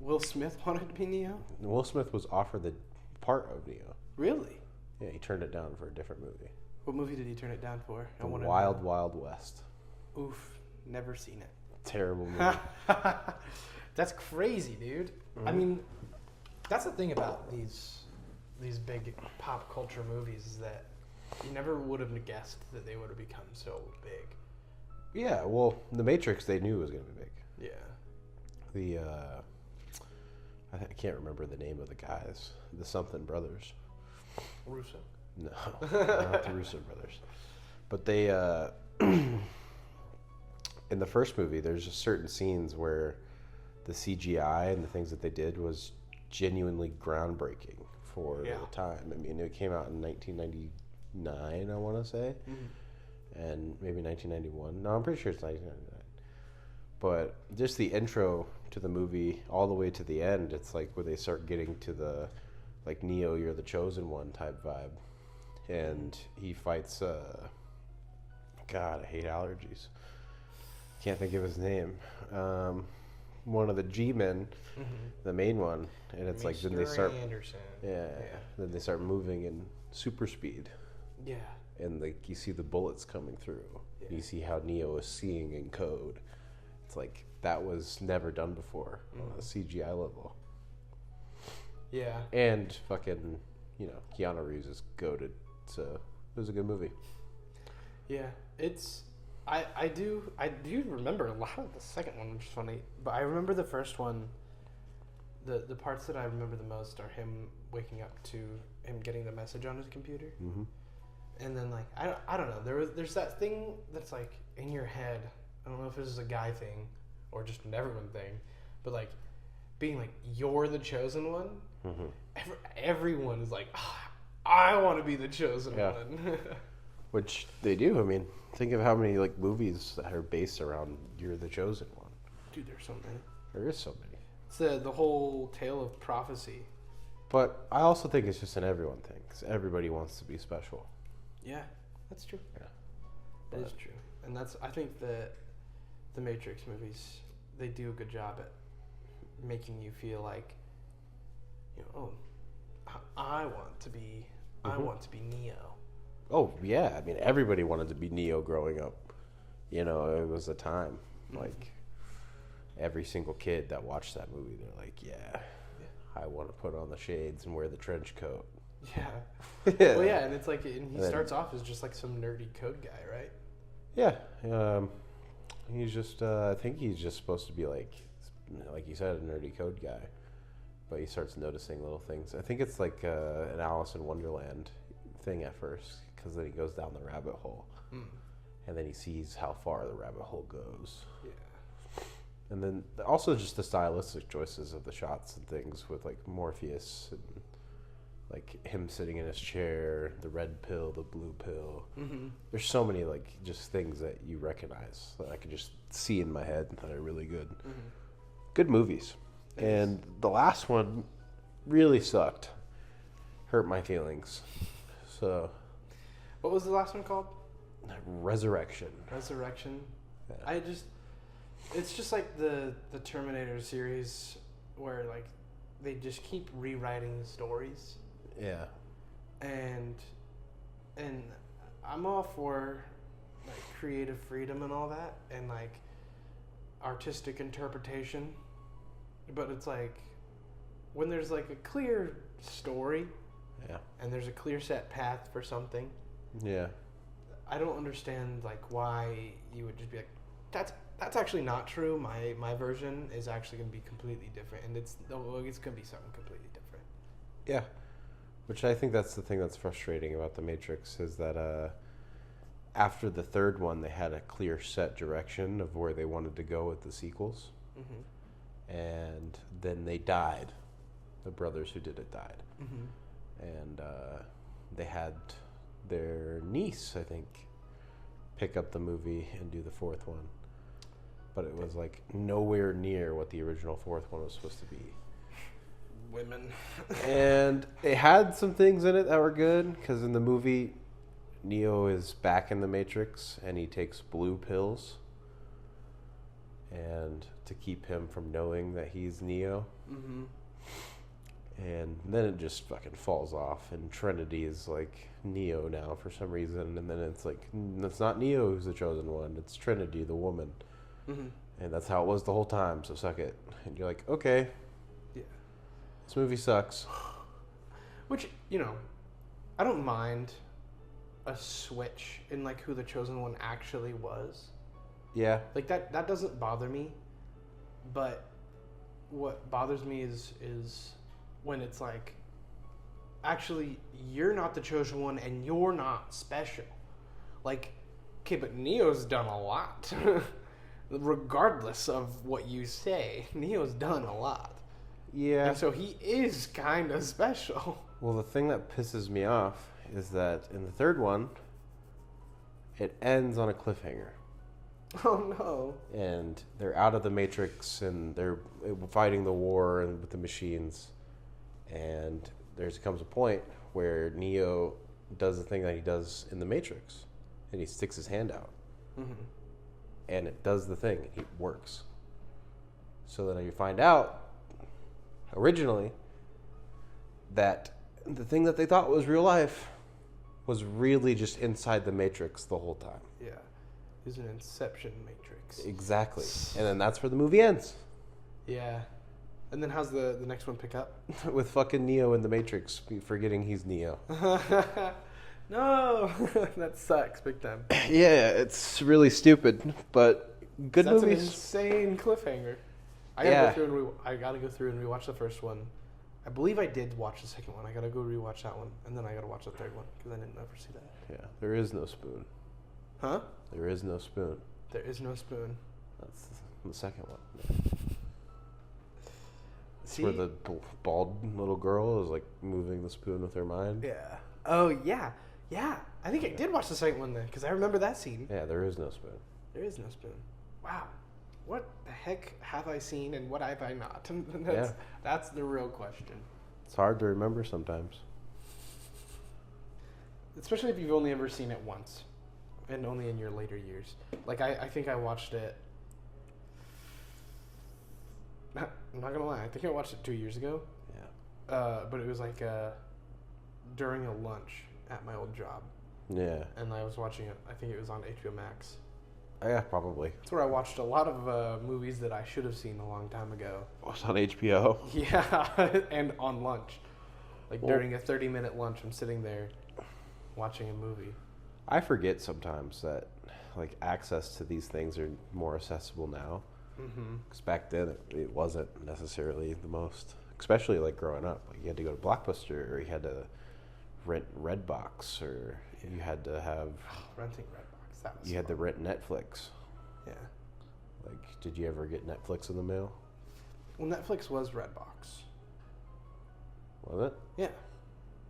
Speaker 2: Will Smith wanted to be Neo?
Speaker 1: Will Smith was offered the part of Neo.
Speaker 2: Really?
Speaker 1: Yeah, he turned it down for a different movie.
Speaker 2: What movie did he turn it down for?
Speaker 1: The Wild Wild West.
Speaker 2: Oof. Never seen it.
Speaker 1: Terrible movie.
Speaker 2: That's crazy, dude. I mean, that's the thing about these big pop culture movies is that you never would have guessed that they would have become so big.
Speaker 1: Yeah, well, The Matrix they knew was going to be big.
Speaker 2: Yeah.
Speaker 1: I can't remember the name of the guys. The something brothers.
Speaker 2: Russo.
Speaker 1: No, not the Russo brothers. But they, in the first movie, there's just certain scenes where the CGI and the things that they did was genuinely groundbreaking for the time. I mean, it came out in 1999, I want to say, and maybe 1991. No, I'm pretty sure it's 1999. But just the intro to the movie all the way to the end, it's like where they start getting to the, like, Neo, you're the chosen one type vibe. And he fights, God, I hate allergies. Can't think of his name. One of the G-men, the main one. And it's like, then they start...
Speaker 2: Anderson.
Speaker 1: Yeah. Then they start moving in super speed.
Speaker 2: Yeah.
Speaker 1: And like you see the bullets coming through. Yeah. You see how Neo is seeing in code. It's like that was never done before on a CGI level.
Speaker 2: Yeah.
Speaker 1: And fucking, Keanu Reeves is goated. So it was a good movie.
Speaker 2: Yeah. I do remember a lot of the second one, which is funny. But I remember the first one. The parts that I remember the most are him waking up to him getting the message on his computer. And then, like, I don't know. There's that thing that's, like, in your head. I don't know if this is a guy thing or just an everyone thing. But, like, being, like, you're the chosen one. Everyone is like, I want to be the chosen one.
Speaker 1: Which they do. I mean, think of how many, like, movies that are based around you're the chosen one.
Speaker 2: Dude, there's so many.
Speaker 1: There is so many.
Speaker 2: It's the whole tale of prophecy.
Speaker 1: But I also think it's just an everyone thing, because everybody wants to be special.
Speaker 2: Yeah, that's true.
Speaker 1: Yeah.
Speaker 2: That is true. And I think that the Matrix movies, they do a good job at making you feel like, I want to be Neo.
Speaker 1: Oh, yeah. I mean, everybody wanted to be Neo growing up. It was a time. Like, every single kid that watched that movie, they're like, yeah. I want to put on the shades and wear the trench coat.
Speaker 2: Yeah. Well, yeah, and it's like, and he starts off as just like some nerdy code guy, right?
Speaker 1: Yeah. He's just, I think he's just supposed to be like you said, a nerdy code guy. But he starts noticing little things. I think it's like an Alice in Wonderland thing at first, because then he goes down the rabbit hole. And then he sees how far the rabbit hole goes. Yeah. And then also just the stylistic choices of the shots and things with like Morpheus and like him sitting in his chair, the red pill, the blue pill. There's so many like just things that you recognize that I can just see in my head that are really good. Good movies. And the last one really sucked. Hurt my feelings. So.
Speaker 2: What was the last one called?
Speaker 1: Resurrection.
Speaker 2: Yeah. It's just like the Terminator series where like they just keep rewriting the stories.
Speaker 1: Yeah.
Speaker 2: And I'm all for like creative freedom and all that and like artistic interpretation. But it's like when there's like a clear story, and there's a clear set path for something. Yeah. I don't understand like why you would just be like, that's actually not true. My version is actually going to be completely different, and it's going to be something completely different.
Speaker 1: Yeah, which I think that's the thing that's frustrating about the Matrix is that after the third one, they had a clear set direction of where they wanted to go with the sequels, and then they died. The brothers who did it died, and they had their niece, I think, pick up the movie and do the fourth one. But it was like nowhere near what the original fourth one was supposed to be.
Speaker 2: Women.
Speaker 1: And it had some things in it that were good, because in the movie, Neo is back in the Matrix and he takes blue pills and to keep him from knowing that he's Neo. And then it just fucking falls off, and Trinity is like Neo now for some reason, and then it's like, it's not Neo who's the chosen one, it's Trinity, the woman. And that's how it was the whole time, so suck it. And you're like, okay. Yeah. This movie sucks.
Speaker 2: Which, I don't mind a switch in like who the chosen one actually was.
Speaker 1: Yeah.
Speaker 2: Like that doesn't bother me. But what bothers me is when it's like, actually, you're not the chosen one and you're not special. Like, okay, but Neo's done a lot. Regardless of what you say, Neo's done a lot.
Speaker 1: Yeah.
Speaker 2: And so he is kind of special.
Speaker 1: Well, the thing that pisses me off is that in the third one, it ends on a cliffhanger.
Speaker 2: Oh, no.
Speaker 1: And they're out of the Matrix, and they're fighting the war and with the machines. And there comes a point where Neo does the thing that he does in the Matrix, and he sticks his hand out. And it does the thing. It works. So then you find out, originally, that the thing that they thought was real life was really just inside the Matrix the whole time.
Speaker 2: Yeah. It was an Inception Matrix.
Speaker 1: Exactly. And then that's where the movie ends.
Speaker 2: Yeah. And then how's the next one pick up?
Speaker 1: With fucking Neo in the Matrix, forgetting he's Neo.
Speaker 2: No, that sucks big time.
Speaker 1: Yeah, it's really stupid, but good
Speaker 2: That's
Speaker 1: movies.
Speaker 2: An insane cliffhanger. I gotta go through and rewatch the first one. I believe I did watch the second one. I gotta go rewatch that one, and then I gotta watch the third one because I didn't ever see that.
Speaker 1: Yeah, there is no spoon.
Speaker 2: Huh?
Speaker 1: There is no spoon.
Speaker 2: There is no spoon.
Speaker 1: That's the second one. See? Where the bald little girl is like moving the spoon with her mind.
Speaker 2: Yeah. Oh yeah. Yeah, I think I did watch the second one then, because I remember that scene.
Speaker 1: Yeah, there is no spoon.
Speaker 2: There is no spoon. Wow. what the heck have I seen and what have I not?
Speaker 1: Yeah.
Speaker 2: That's the real question.
Speaker 1: It's hard to remember sometimes.
Speaker 2: Especially if you've only ever seen it once. And only in your later years. Like, I think I watched it... I'm not gonna lie. I think I watched it 2 years ago.
Speaker 1: Yeah.
Speaker 2: But it was like during a lunch at my old job.
Speaker 1: Yeah.
Speaker 2: And I was watching it. I think it was on HBO Max.
Speaker 1: Yeah, probably.
Speaker 2: That's where I watched a lot of movies that I should have seen a long time ago.
Speaker 1: Oh, it's on HBO?
Speaker 2: Yeah, and on lunch. Like during a 30-minute lunch, I'm sitting there watching a movie.
Speaker 1: I forget sometimes that like access to these things are more accessible now. Because back then it wasn't necessarily the most, especially like growing up. Like you had to go to Blockbuster, or you had to rent Redbox, or you had to have
Speaker 2: renting Redbox. That was
Speaker 1: you had to rent Netflix.
Speaker 2: Yeah.
Speaker 1: Like, did you ever get Netflix in the mail?
Speaker 2: Well, Netflix was Redbox.
Speaker 1: Was it?
Speaker 2: Yeah.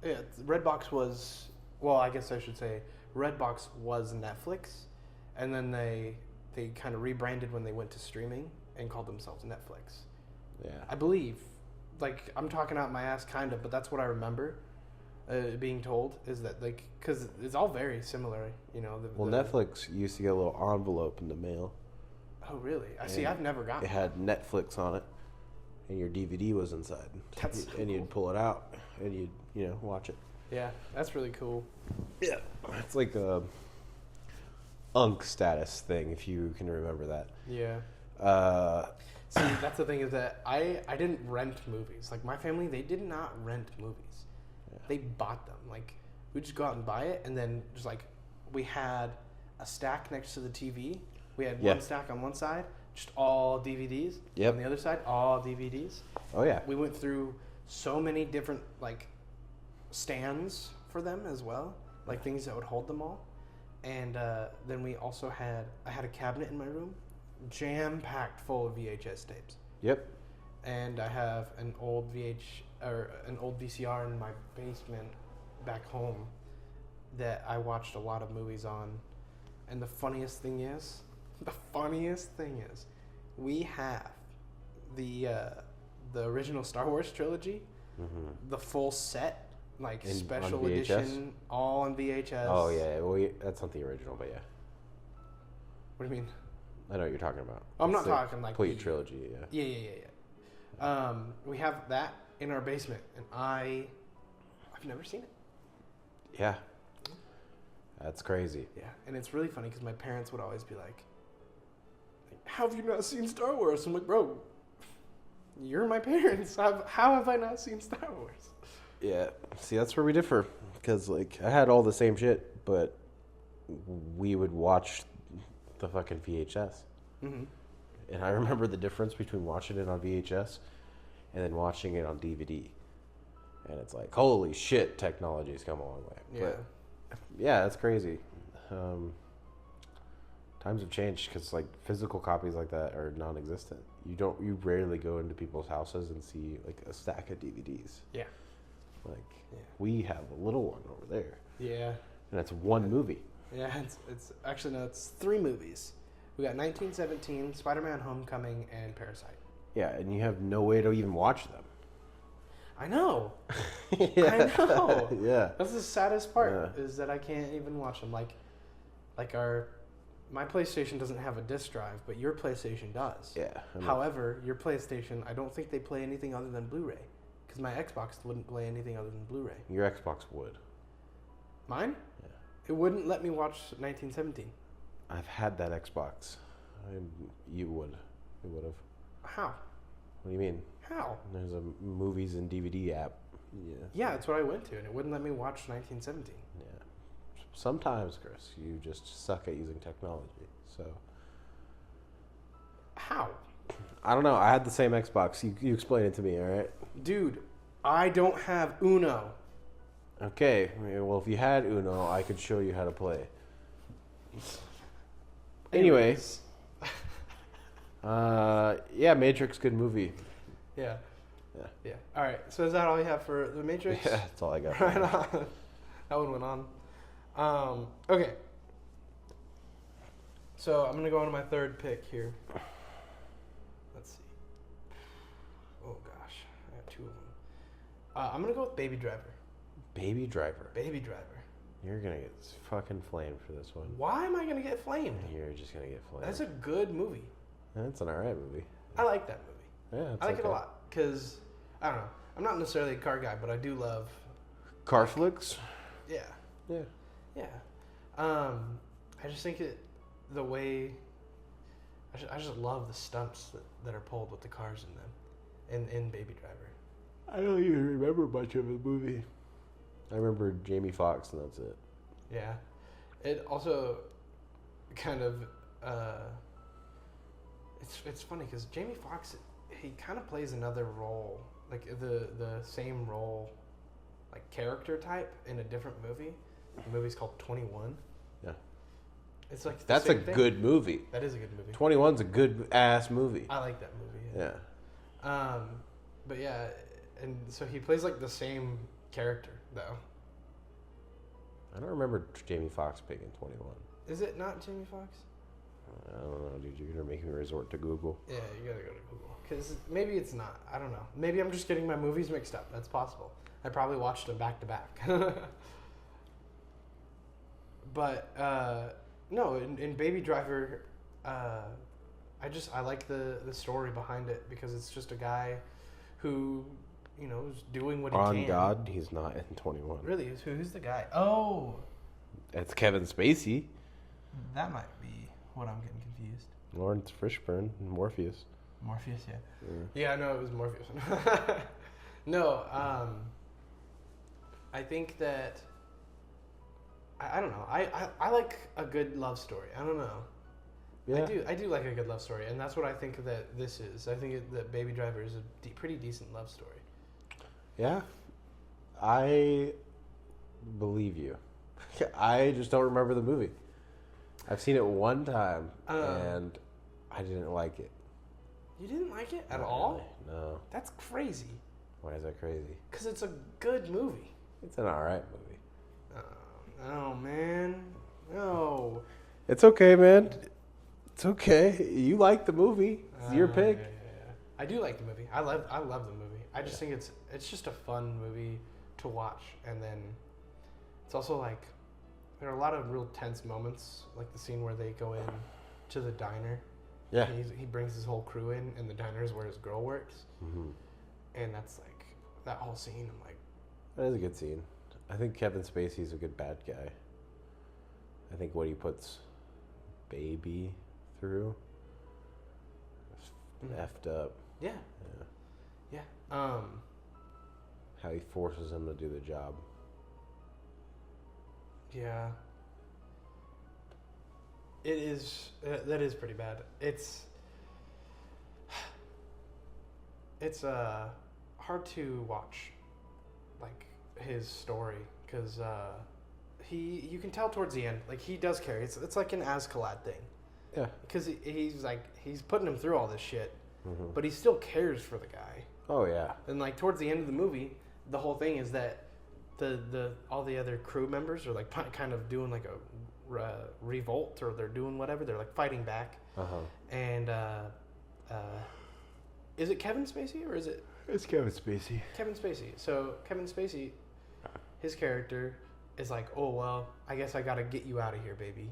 Speaker 2: Yeah. Redbox was. Well, I guess I should say Redbox was Netflix, and then they kind of rebranded when they went to streaming and called themselves Netflix.
Speaker 1: Yeah.
Speaker 2: I believe. Like, I'm talking out my ass kind of, but that's what I remember being told, is that, like, because it's all very similar, you know.
Speaker 1: Netflix used to get a little envelope in the mail.
Speaker 2: Oh, really? I see. I've never gotten
Speaker 1: it. It had Netflix on it, and your DVD was inside.
Speaker 2: That's so
Speaker 1: and
Speaker 2: cool.
Speaker 1: You'd pull it out, and you'd watch it.
Speaker 2: Yeah, that's really cool.
Speaker 1: Yeah. It's like a Unk status thing, if you can remember that.
Speaker 2: Yeah. See, that's the thing, is that I didn't rent movies. Like, my family, they did not rent movies. Yeah. They bought them. Like, we just go out and buy it, and then just, like, we had a stack next to the TV. We had one stack on one side, just all DVDs.
Speaker 1: Yep.
Speaker 2: On the other side, all DVDs.
Speaker 1: Oh, yeah.
Speaker 2: We went through so many different, like, stands for them as well. Like, things that would hold them all. And then we also I had a cabinet in my room, jam-packed full of VHS tapes.
Speaker 1: Yep.
Speaker 2: And I have an old VCR in my basement back home that I watched a lot of movies on. And the funniest thing is, we have the original Star Wars trilogy, the full set, like special edition, all on VHS.
Speaker 1: Oh yeah, well, that's not the original, but yeah.
Speaker 2: What do you mean?
Speaker 1: I know what you're talking about.
Speaker 2: I'm not talking like
Speaker 1: complete trilogy. Yeah.
Speaker 2: Yeah. We have that in our basement, and I've never seen it.
Speaker 1: Yeah. That's crazy.
Speaker 2: Yeah, and it's really funny because my parents would always be like, "How have you not seen Star Wars?" I'm like, "Bro, you're my parents. How have I not seen Star Wars?"
Speaker 1: Yeah. See, that's where we differ, because like I had all the same shit, but we would watch the fucking VHS. Mm-hmm. And I remember the difference between watching it on VHS and then watching it on DVD. And it's like, holy shit, technology's come a long way.
Speaker 2: Yeah.
Speaker 1: But, yeah, that's crazy. Times have changed, because like physical copies like that are non-existent. You rarely go into people's houses and see like a stack of DVDs.
Speaker 2: Yeah.
Speaker 1: Like we have a little one over there.
Speaker 2: Yeah.
Speaker 1: And that's one movie.
Speaker 2: Yeah, it's actually, no, it's 3 movies. We got 1917, Spider-Man: Homecoming, and Parasite.
Speaker 1: Yeah, and you have no way to even watch them.
Speaker 2: I know.
Speaker 1: Yeah.
Speaker 2: I know.
Speaker 1: Yeah.
Speaker 2: That's the saddest part, is that I can't even watch them. Like my PlayStation doesn't have a disc drive, but your PlayStation does.
Speaker 1: Yeah.
Speaker 2: However, your PlayStation, I don't think they play anything other than Blu-ray, because my Xbox wouldn't play anything other than Blu-ray.
Speaker 1: Your Xbox would.
Speaker 2: Mine?
Speaker 1: Yeah.
Speaker 2: It wouldn't let me watch 1917.
Speaker 1: I've had that Xbox. You would. It would have.
Speaker 2: How?
Speaker 1: What do you mean?
Speaker 2: How?
Speaker 1: There's a movies and DVD app. Yeah.
Speaker 2: Yeah, that's what I went to, and it wouldn't let me watch 1917.
Speaker 1: Yeah. Sometimes, Chris, you just suck at using technology. So.
Speaker 2: How?
Speaker 1: I don't know. I had the same Xbox. You explain it to me, all right?
Speaker 2: Dude, I don't have Uno.
Speaker 1: Okay. Well, if you had Uno, I could show you how to play. Anyways. Yeah, Matrix, good movie.
Speaker 2: Yeah.
Speaker 1: Yeah.
Speaker 2: Yeah. All right. So is that all you have for The Matrix?
Speaker 1: Yeah, that's all I got.
Speaker 2: Right on. That one went on. Okay. So I'm gonna go on to my third pick here. I'm gonna go with Baby Driver.
Speaker 1: Baby Driver.
Speaker 2: Baby Driver.
Speaker 1: You're gonna get fucking flamed for this one.
Speaker 2: Why am I gonna get flamed?
Speaker 1: You're just gonna get flamed.
Speaker 2: That's a good movie.
Speaker 1: That's an alright movie.
Speaker 2: I like that movie.
Speaker 1: Yeah,
Speaker 2: I like it a lot because I don't know. I'm not necessarily a car guy, but I do love
Speaker 1: car flicks.
Speaker 2: Yeah.
Speaker 1: Yeah.
Speaker 2: Yeah. I just think the way I just love the stunts that are pulled with the cars in them, in Baby Driver.
Speaker 1: I don't even remember much of the movie. I remember Jamie Foxx, and that's it.
Speaker 2: Yeah. It also kind of it's funny because Jamie Foxx, he kind of plays another role, like the same role, like character type in a different movie. The movie's called 21.
Speaker 1: Yeah.
Speaker 2: It's like
Speaker 1: that's a good movie.
Speaker 2: That is a good movie.
Speaker 1: 21's a good ass movie.
Speaker 2: I like that movie.
Speaker 1: Yeah.
Speaker 2: But yeah, and so he plays like the same character though.
Speaker 1: I don't remember Jamie Foxx picking 21.
Speaker 2: Is it not Jamie Foxx?
Speaker 1: I don't know, dude. You're gonna make me resort to Google.
Speaker 2: Yeah, you gotta go to Google because maybe it's not. I don't know. Maybe I'm just getting my movies mixed up. That's possible. I probably watched them back to back. But no, in Baby Driver, I like the story behind it because it's just a guy who, you know, is doing what he can.
Speaker 1: On God, he's not in 21.
Speaker 2: Really? Who's the guy? Oh,
Speaker 1: That's Kevin Spacey.
Speaker 2: that might be what I'm getting confused.
Speaker 1: Lawrence Fishburne, Morpheus.
Speaker 2: Morpheus, yeah. Yeah, no, it was Morpheus. No, I think that I don't know. I like a good love story. I don't know.
Speaker 1: Yeah.
Speaker 2: I do like a good love story, and that's what I think that this is. I think that Baby Driver is a pretty decent love story.
Speaker 1: Yeah. I believe you. I just don't remember the movie. I've seen it one time, and I didn't like it.
Speaker 2: You didn't like it at
Speaker 1: Not
Speaker 2: all?
Speaker 1: really, no.
Speaker 2: That's crazy.
Speaker 1: Why is that crazy?
Speaker 2: Because it's a good movie.
Speaker 1: It's an alright movie.
Speaker 2: Oh, man. No.
Speaker 1: It's okay, man. It's okay. You like the movie. It's your pick.
Speaker 2: Yeah. I do like the movie. I love the movie. I just think it's just a fun movie to watch, and then it's also like there are a lot of real tense moments, like the scene where they go in to the diner.
Speaker 1: Yeah.
Speaker 2: He brings his whole crew in, and the diner is where his girl works,
Speaker 1: Mm-hmm.
Speaker 2: and that's like that whole scene. I'm like,
Speaker 1: That is a good scene. I think Kevin Spacey's a good bad guy. I think what he puts Baby through is effed up.
Speaker 2: yeah.
Speaker 1: How he forces him to do the job.
Speaker 2: Yeah. It is. That is pretty bad. It's hard to watch, like his story, because you can tell towards the end, like he does care. It's like an Ascalad thing.
Speaker 1: Yeah.
Speaker 2: Because he's putting him through all this shit,
Speaker 1: Mm-hmm.
Speaker 2: but he still cares for the guy.
Speaker 1: Oh yeah.
Speaker 2: And like towards the end of the movie, the whole thing is that the all the other crew members are like kind of doing like a revolt, or they're doing whatever. They're like fighting back. And is it Kevin Spacey or is it?
Speaker 1: It's Kevin Spacey.
Speaker 2: Kevin Spacey. So Kevin Spacey, his character is like, oh well, I guess I gotta get you out of here, baby.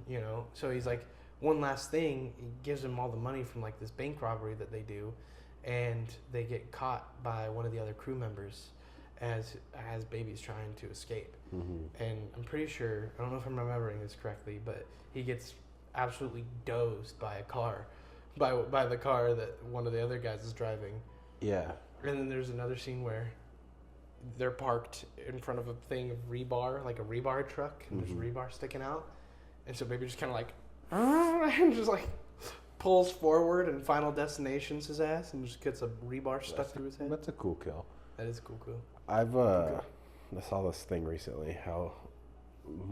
Speaker 2: You know. So he's like, one last thing. He gives him all the money from like this bank robbery that they do, and they get caught by one of the other crew members as Baby's trying to escape.
Speaker 1: Mm-hmm.
Speaker 2: And I'm pretty sure, I don't know if I'm remembering this correctly, but he gets absolutely dozed by a car, by the car that one of the other guys is driving.
Speaker 1: Yeah.
Speaker 2: And then there's another scene where they're parked in front of a thing of rebar, like a rebar truck, and there's rebar sticking out. And so Baby just kind of like, and just like pulls forward, and Final Destination's his ass, and just gets a rebar stuck through his head.
Speaker 1: That's a cool kill.
Speaker 2: That is cool.
Speaker 1: I saw this thing recently, how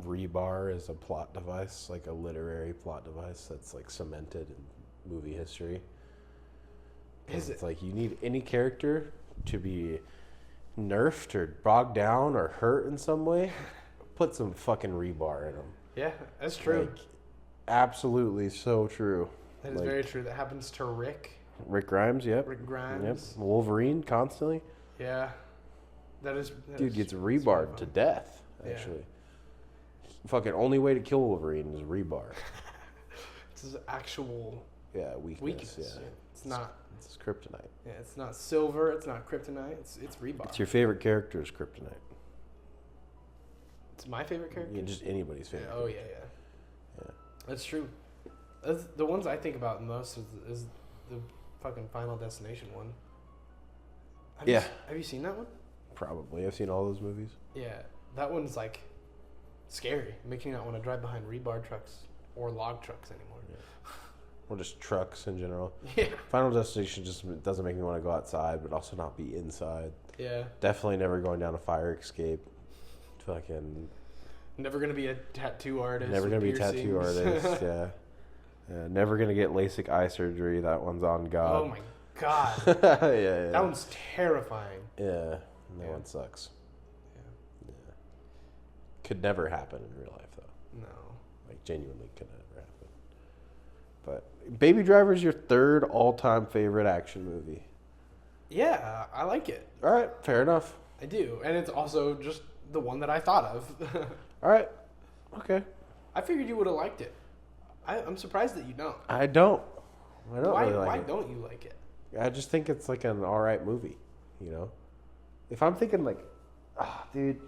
Speaker 1: rebar is a plot device, like a literary plot device that's like cemented in movie history.
Speaker 2: Is
Speaker 1: It's
Speaker 2: it?
Speaker 1: like you need any character to be nerfed or bogged down or hurt in some way, put some fucking rebar in them.
Speaker 2: Yeah, that's true.
Speaker 1: Like, absolutely so true.
Speaker 2: That is very true. That happens to Rick.
Speaker 1: Rick Grimes, yep.
Speaker 2: Rick Grimes.
Speaker 1: Yep. Wolverine, constantly.
Speaker 2: Yeah.
Speaker 1: Dude gets rebarred to death, actually. Yeah. Fucking only way to kill Wolverine is rebar.
Speaker 2: It's his actual
Speaker 1: weakness. Yeah.
Speaker 2: It's not.
Speaker 1: It's kryptonite.
Speaker 2: Yeah, it's not silver. It's not kryptonite. It's rebar.
Speaker 1: It's your favorite character's kryptonite.
Speaker 2: It's my favorite character?
Speaker 1: Yeah, just anybody's favorite.
Speaker 2: Yeah, yeah. That's true. The ones I think about most is the fucking Final Destination one. Have you seen that one?
Speaker 1: Probably. I've seen all those movies.
Speaker 2: Yeah. That one's like scary. It makes you not want to drive behind rebar trucks or log trucks anymore.
Speaker 1: Yeah. Or just trucks in general.
Speaker 2: Yeah.
Speaker 1: Final Destination just doesn't make me want to go outside, but also not be inside.
Speaker 2: Yeah.
Speaker 1: Definitely never going down a fire escape. Fucking.
Speaker 2: Never gonna be a tattoo artist.
Speaker 1: Never gonna be a tattoo artist. Yeah. Never gonna get LASIK eye surgery. That one's on God.
Speaker 2: Oh my God.
Speaker 1: Yeah.
Speaker 2: That one's terrifying.
Speaker 1: Yeah. That one sucks. Yeah. Could never happen in real life, though.
Speaker 2: No.
Speaker 1: Like, genuinely could never happen. But Baby Driver's your third all-time favorite action movie.
Speaker 2: Yeah, I like it.
Speaker 1: All right, fair enough.
Speaker 2: I do. And it's also just the one that I thought of.
Speaker 1: All right. Okay.
Speaker 2: I figured you would have liked it. I'm surprised that you don't.
Speaker 1: I don't. Really like it.
Speaker 2: Why don't you like it?
Speaker 1: I just think it's like an all right movie, you know? If I'm thinking like, dude,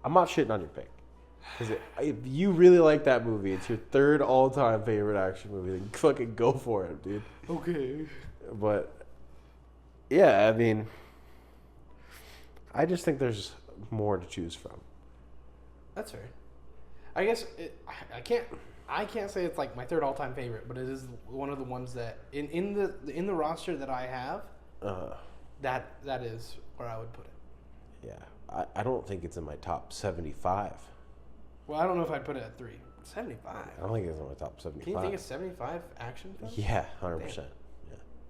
Speaker 1: I'm not shitting on your pick. Because if you really like that movie, it's your third all-time favorite action movie, then fucking go for it, dude.
Speaker 2: Okay.
Speaker 1: But, yeah, I mean, I just think there's more to choose from. That's
Speaker 2: fair. I guess I can't say it's like my third all-time favorite, but it is one of the ones that in the roster that I have, that is where I would put it.
Speaker 1: Yeah, I don't think it's in my top 75.
Speaker 2: Well, I don't know if I'd put it at 3. 75.
Speaker 1: I don't think it's in my top 75.
Speaker 2: Can you think of 75 action films?
Speaker 1: Yeah, 100%. Damn. Yeah,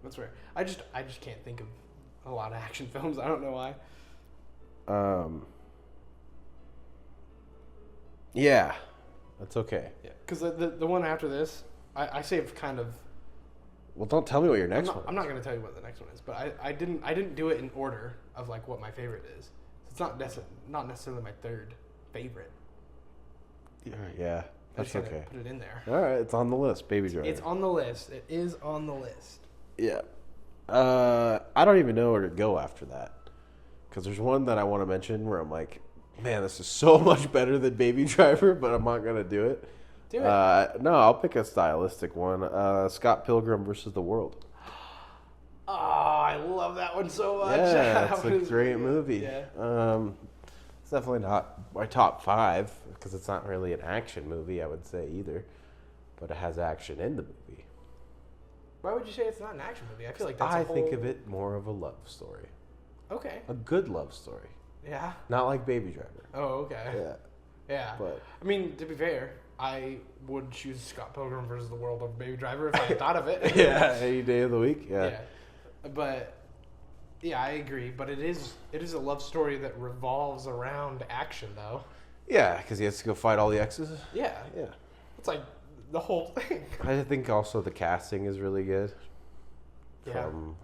Speaker 2: that's rare. I just can't think of a lot of action films. I don't know why.
Speaker 1: Yeah, that's okay.
Speaker 2: Yeah, because the one after this, I saved kind of.
Speaker 1: Well, don't tell me what your next one is.
Speaker 2: I'm not going to tell you what the next one is, but I didn't do it in order of like what my favorite is. It's not necessarily my third favorite.
Speaker 1: Yeah, that's okay.
Speaker 2: Put it in there.
Speaker 1: All right, it's on the list, Baby Driver.
Speaker 2: It's on the list. It is on the list.
Speaker 1: Yeah. I don't even know where to go after that. Because there's one that I want to mention where I'm like, man, this is so much better than Baby Driver, but I'm not going to do it.
Speaker 2: Do it.
Speaker 1: No, I'll pick a stylistic one. Scott Pilgrim versus the World.
Speaker 2: Oh, I love that one so much.
Speaker 1: Yeah, it's a great movie. Yeah. It's definitely not my top 5 because it's not really an action movie, I would say, either. But it has action in the movie.
Speaker 2: Why would you say it's not an action movie? I feel like
Speaker 1: I think of it more of a love story.
Speaker 2: Okay.
Speaker 1: A good love story.
Speaker 2: Yeah.
Speaker 1: Not like Baby Driver.
Speaker 2: Oh, okay.
Speaker 1: Yeah.
Speaker 2: Yeah.
Speaker 1: But
Speaker 2: I mean, to be fair, I would choose Scott Pilgrim versus the World over Baby Driver if I thought of it.
Speaker 1: Yeah, any day of the week. Yeah.
Speaker 2: But yeah, I agree. But it is a love story that revolves around action, though.
Speaker 1: Yeah, because he has to go fight all the exes.
Speaker 2: Yeah.
Speaker 1: Yeah.
Speaker 2: It's like the whole thing.
Speaker 1: I think also the casting is really good.
Speaker 2: Yeah.
Speaker 1: From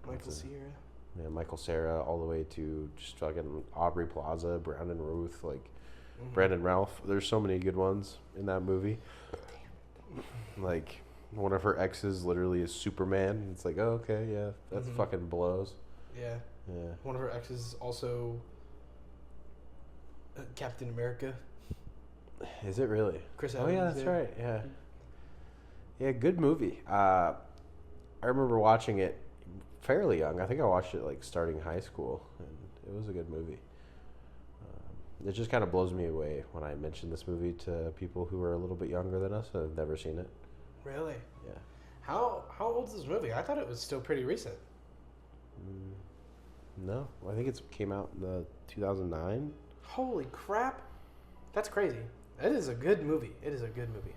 Speaker 2: Michael Cera.
Speaker 1: Yeah, Michael Cera all the way to just fucking Aubrey Plaza, Brandon Ruth, like Brandon Ralph. There's so many good ones in that movie. Like one of her exes literally is Superman. It's like, oh, okay, yeah, that's fucking blows.
Speaker 2: Yeah.
Speaker 1: Yeah.
Speaker 2: One of her exes is also Captain America.
Speaker 1: Is it really?
Speaker 2: Chris Evans.
Speaker 1: Oh yeah, that's right. Yeah. Yeah, good movie. I remember watching it fairly young. I think I watched it like starting high school, and it was a good movie. It just kind of blows me away when I mention this movie to people who are a little bit younger than us and have never seen it.
Speaker 2: Really?
Speaker 1: Yeah.
Speaker 2: How old is this movie? I thought it was still pretty recent.
Speaker 1: No, I think it came out in the 2009.
Speaker 2: Holy crap! That's crazy. It is a good movie.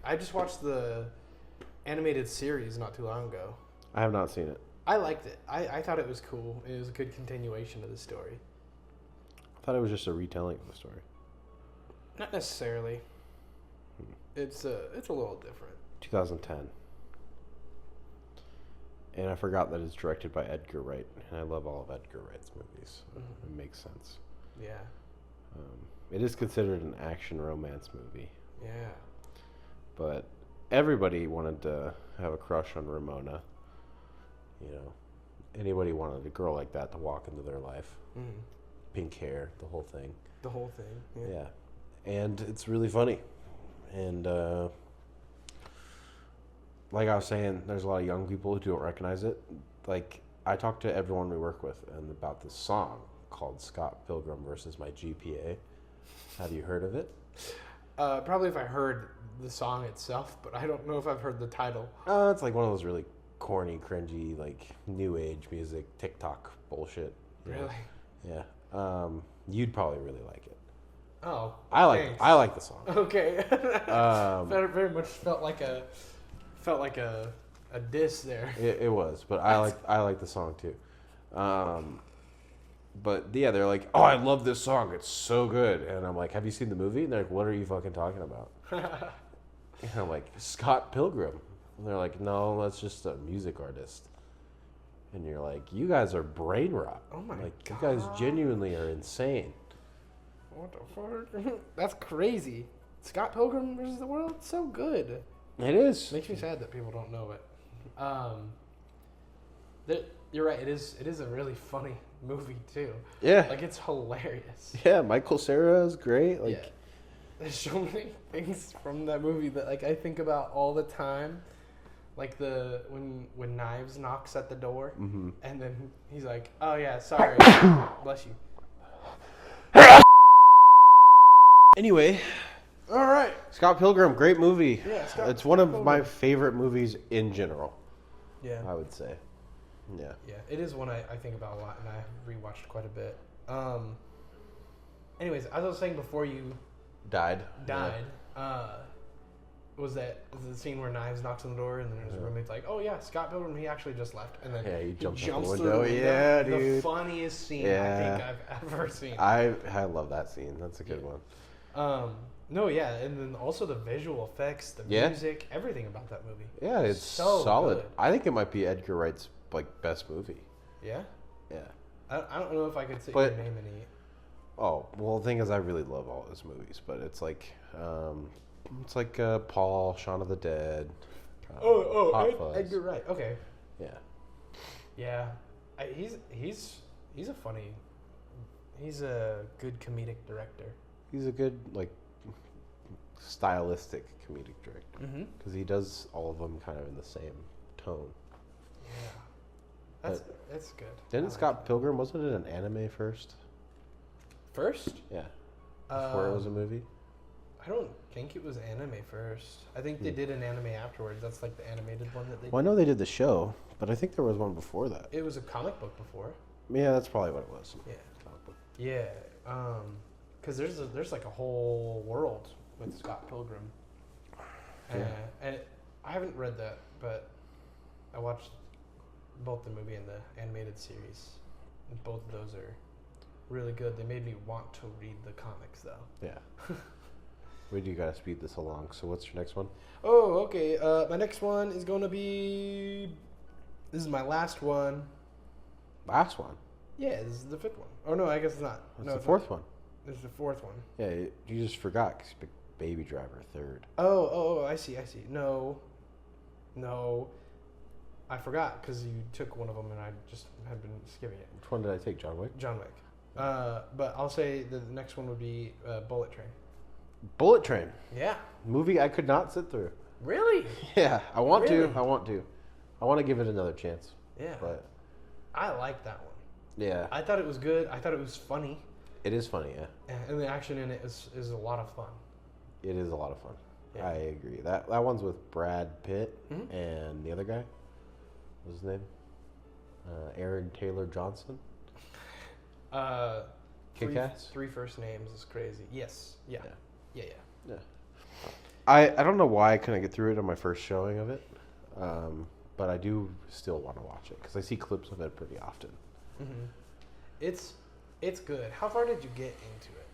Speaker 2: I just watched the animated series not too long ago.
Speaker 1: I have not seen it.
Speaker 2: I liked it. I thought it was cool. It was a good continuation of the story.
Speaker 1: I thought it was just a retelling of the story.
Speaker 2: Not necessarily. It's a little different.
Speaker 1: 2010. And I forgot that it's directed by Edgar Wright, and I love all of Edgar Wright's movies. It makes sense.
Speaker 2: Yeah.
Speaker 1: It is considered an action romance movie.
Speaker 2: Yeah.
Speaker 1: But everybody wanted to have a crush on Ramona. Anybody wanted a girl like that to walk into their life. Pink hair, the whole thing.
Speaker 2: The whole thing.
Speaker 1: Yeah. And it's really funny. And like I was saying, there's a lot of young people who don't recognize it. Like, I talked to everyone we work with and about this song called Scott Pilgrim versus My GPA. Have you heard of it?
Speaker 2: Probably if I heard the song itself, but I don't know if I've heard the title.
Speaker 1: It's like one of those really corny, cringy, like new age music, TikTok bullshit.
Speaker 2: Really?
Speaker 1: Yeah. You'd probably really like it.
Speaker 2: Oh,
Speaker 1: I like the song.
Speaker 2: Okay. Very much felt like a diss there.
Speaker 1: It was, but I like the song too. But yeah, they're like, "Oh, I love this song. It's so good." And I'm like, "Have you seen the movie?" And they're like, "What are you fucking talking about?" And I'm like, "Scott Pilgrim." And they're like, "No, that's just a music artist." And you're like, "You guys are brain rot.
Speaker 2: Oh my
Speaker 1: God. You guys genuinely are insane."
Speaker 2: What the fuck? That's crazy. Scott Pilgrim versus the World? It's so good.
Speaker 1: It is.
Speaker 2: Makes me sad that people don't know it. You're right. It is a really funny movie too.
Speaker 1: Yeah.
Speaker 2: Like, it's hilarious.
Speaker 1: Yeah, Michael Cera is great. Like,
Speaker 2: yeah. There's so many things from that movie that, like, I think about all the time. Like when Knives knocks at the door, and then he's like, "Oh yeah, sorry, bless you."
Speaker 1: Anyway,
Speaker 2: all right,
Speaker 1: Scott Pilgrim, great movie.
Speaker 2: Yeah,
Speaker 1: it's one of my favorite movies in general.
Speaker 2: Yeah,
Speaker 1: I would say. Yeah. Yeah,
Speaker 2: it is one I think about a lot, and I rewatched quite a bit. Anyways, as I was saying before you
Speaker 1: died.
Speaker 2: Was the scene where Knives knocks on the door and then his roommate's like, "Oh yeah, Scott Pilgrim, he actually just left," and then
Speaker 1: he jumps out the
Speaker 2: through
Speaker 1: window.
Speaker 2: the window.
Speaker 1: Yeah, dude.
Speaker 2: The funniest scene I think I've ever seen.
Speaker 1: I love that scene. That's a good one.
Speaker 2: No, yeah, and then also the visual effects, the music, everything about that movie.
Speaker 1: Yeah, it's
Speaker 2: so
Speaker 1: solid.
Speaker 2: Good.
Speaker 1: I think it might be Edgar Wright's like best movie.
Speaker 2: Yeah.
Speaker 1: Yeah.
Speaker 2: I don't know if I could sit here and name any.
Speaker 1: Oh well, the thing is, I really love all his movies, but it's like Paul, Shaun of the Dead.
Speaker 2: Edgar Wright. Okay.
Speaker 1: Yeah.
Speaker 2: Yeah, he's a good comedic director.
Speaker 1: He's a good stylistic comedic director because he does all of them kind of in the same tone.
Speaker 2: Yeah, that's good.
Speaker 1: Didn't Scott Pilgrim, wasn't it an anime first?
Speaker 2: First?
Speaker 1: Yeah. Before it was a movie?
Speaker 2: I don't think it was anime first. I think they did an anime afterwards. That's like the animated one that they did.
Speaker 1: Well, I know they did the show, but I think there was one before that.
Speaker 2: It was a comic book before.
Speaker 1: Yeah, that's probably what it was.
Speaker 2: Yeah.
Speaker 1: Comic book.
Speaker 2: Yeah. Because there's like a whole world with Scott Pilgrim.
Speaker 1: Yeah.
Speaker 2: And I haven't read that, but I watched both the movie and the animated series. And both of those are really good. They made me want to read the comics, though.
Speaker 1: Yeah. We do gotta speed this along. So what's your next one?
Speaker 2: Oh, okay. My next one is going to be... This is my last one.
Speaker 1: Last one?
Speaker 2: Yeah, this is the fifth one. Oh, no, I guess it's not.
Speaker 1: It's the fourth one.
Speaker 2: This is the fourth one.
Speaker 1: Yeah, you just forgot because you picked Baby Driver third.
Speaker 2: Oh, I see. No. I forgot because you took one of them and I just had been skipping it.
Speaker 1: Which one did I take, John Wick?
Speaker 2: John Wick. But I'll say the next one would be Bullet Train.
Speaker 1: Bullet Train.
Speaker 2: Yeah.
Speaker 1: Movie I could not sit through.
Speaker 2: Really?
Speaker 1: Yeah, I want
Speaker 2: Really?
Speaker 1: to. I want to give it another chance.
Speaker 2: Yeah.
Speaker 1: But
Speaker 2: I like that one.
Speaker 1: yeah.
Speaker 2: I thought it was good. I thought it was funny.
Speaker 1: It is funny, yeah.
Speaker 2: And the action in it is a lot of fun.
Speaker 1: It is a lot of fun.
Speaker 2: Yeah.
Speaker 1: I agree. That one's with Brad Pitt and the other guy. What's his name? Aaron Taylor Johnson. Kick-Ass?
Speaker 2: Three first names is crazy. Yes. Yeah.
Speaker 1: I don't know why I couldn't get through it on my first showing of it, but I do still want to watch it because I see clips of it pretty often.
Speaker 2: Mm-hmm. It's good. How far did you get into it?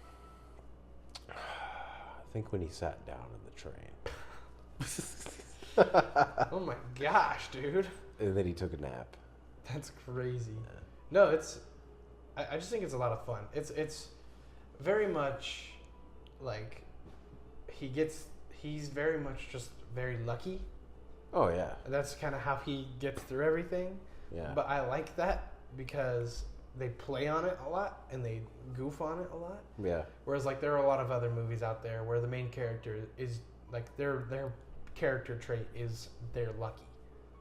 Speaker 1: I think when he sat down in the train.
Speaker 2: Oh my gosh, dude.
Speaker 1: And then he took a nap.
Speaker 2: That's crazy. Yeah. No, it's. I just think it's a lot of fun. It's very much like he's very much just very lucky.
Speaker 1: Oh yeah.
Speaker 2: That's kind of how he gets through everything.
Speaker 1: Yeah.
Speaker 2: But I like that because they play on it a lot and they goof on it a lot.
Speaker 1: Yeah.
Speaker 2: Whereas like there are a lot of other movies out there where the main character is like their character trait is they're lucky.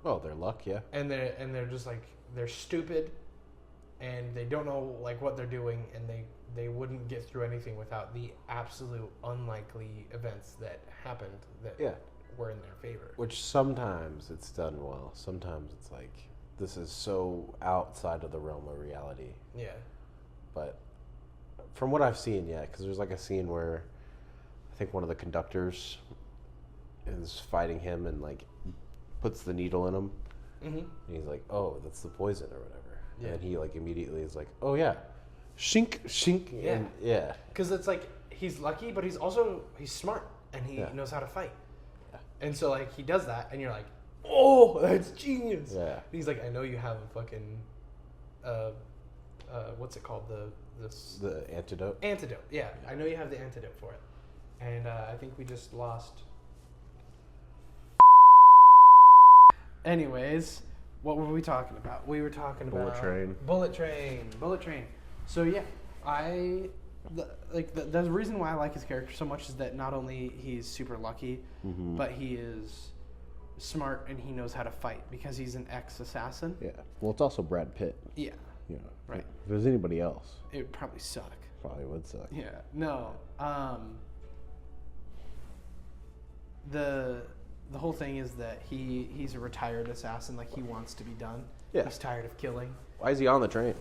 Speaker 1: Oh, their luck, yeah.
Speaker 2: And they're just like they're stupid and they don't know like what they're doing and they wouldn't get through anything without the absolute unlikely events that happened that were in their favor.
Speaker 1: Which sometimes it's done well. Sometimes it's like this is so outside of the realm of reality.
Speaker 2: Yeah.
Speaker 1: But from what I've seen, yeah, because there's like a scene where I think one of the conductors is fighting him and like puts the needle in him. Mm-hmm. And he's like, "Oh, that's the poison or whatever." Yeah. And he like immediately is like, "Oh yeah, shink, shink."
Speaker 2: Yeah,
Speaker 1: and, yeah.
Speaker 2: Because it's like he's lucky, but he's smart and he knows how to fight. Yeah. And so like he does that, and you're like, "Oh, that's genius."
Speaker 1: Yeah.
Speaker 2: And he's like, "I know you have a fucking, what's it called?
Speaker 1: The antidote.
Speaker 2: Antidote. Yeah, I know you have the antidote for it." And I think we just lost. Anyways, what were we talking about? We were talking about Bullet Train. So yeah, the reason why I like his character so much is that not only he's super lucky, but he is smart and he knows how to fight because he's an ex-assassin.
Speaker 1: Yeah. Well, it's also Brad Pitt.
Speaker 2: Yeah.
Speaker 1: You know,
Speaker 2: right.
Speaker 1: If it was anybody else,
Speaker 2: it would probably suck.
Speaker 1: Probably would suck.
Speaker 2: Yeah. No. The whole thing is that he's a retired assassin. Like, he wants to be done.
Speaker 1: Yeah.
Speaker 2: He's tired of killing.
Speaker 1: Why is he on the train?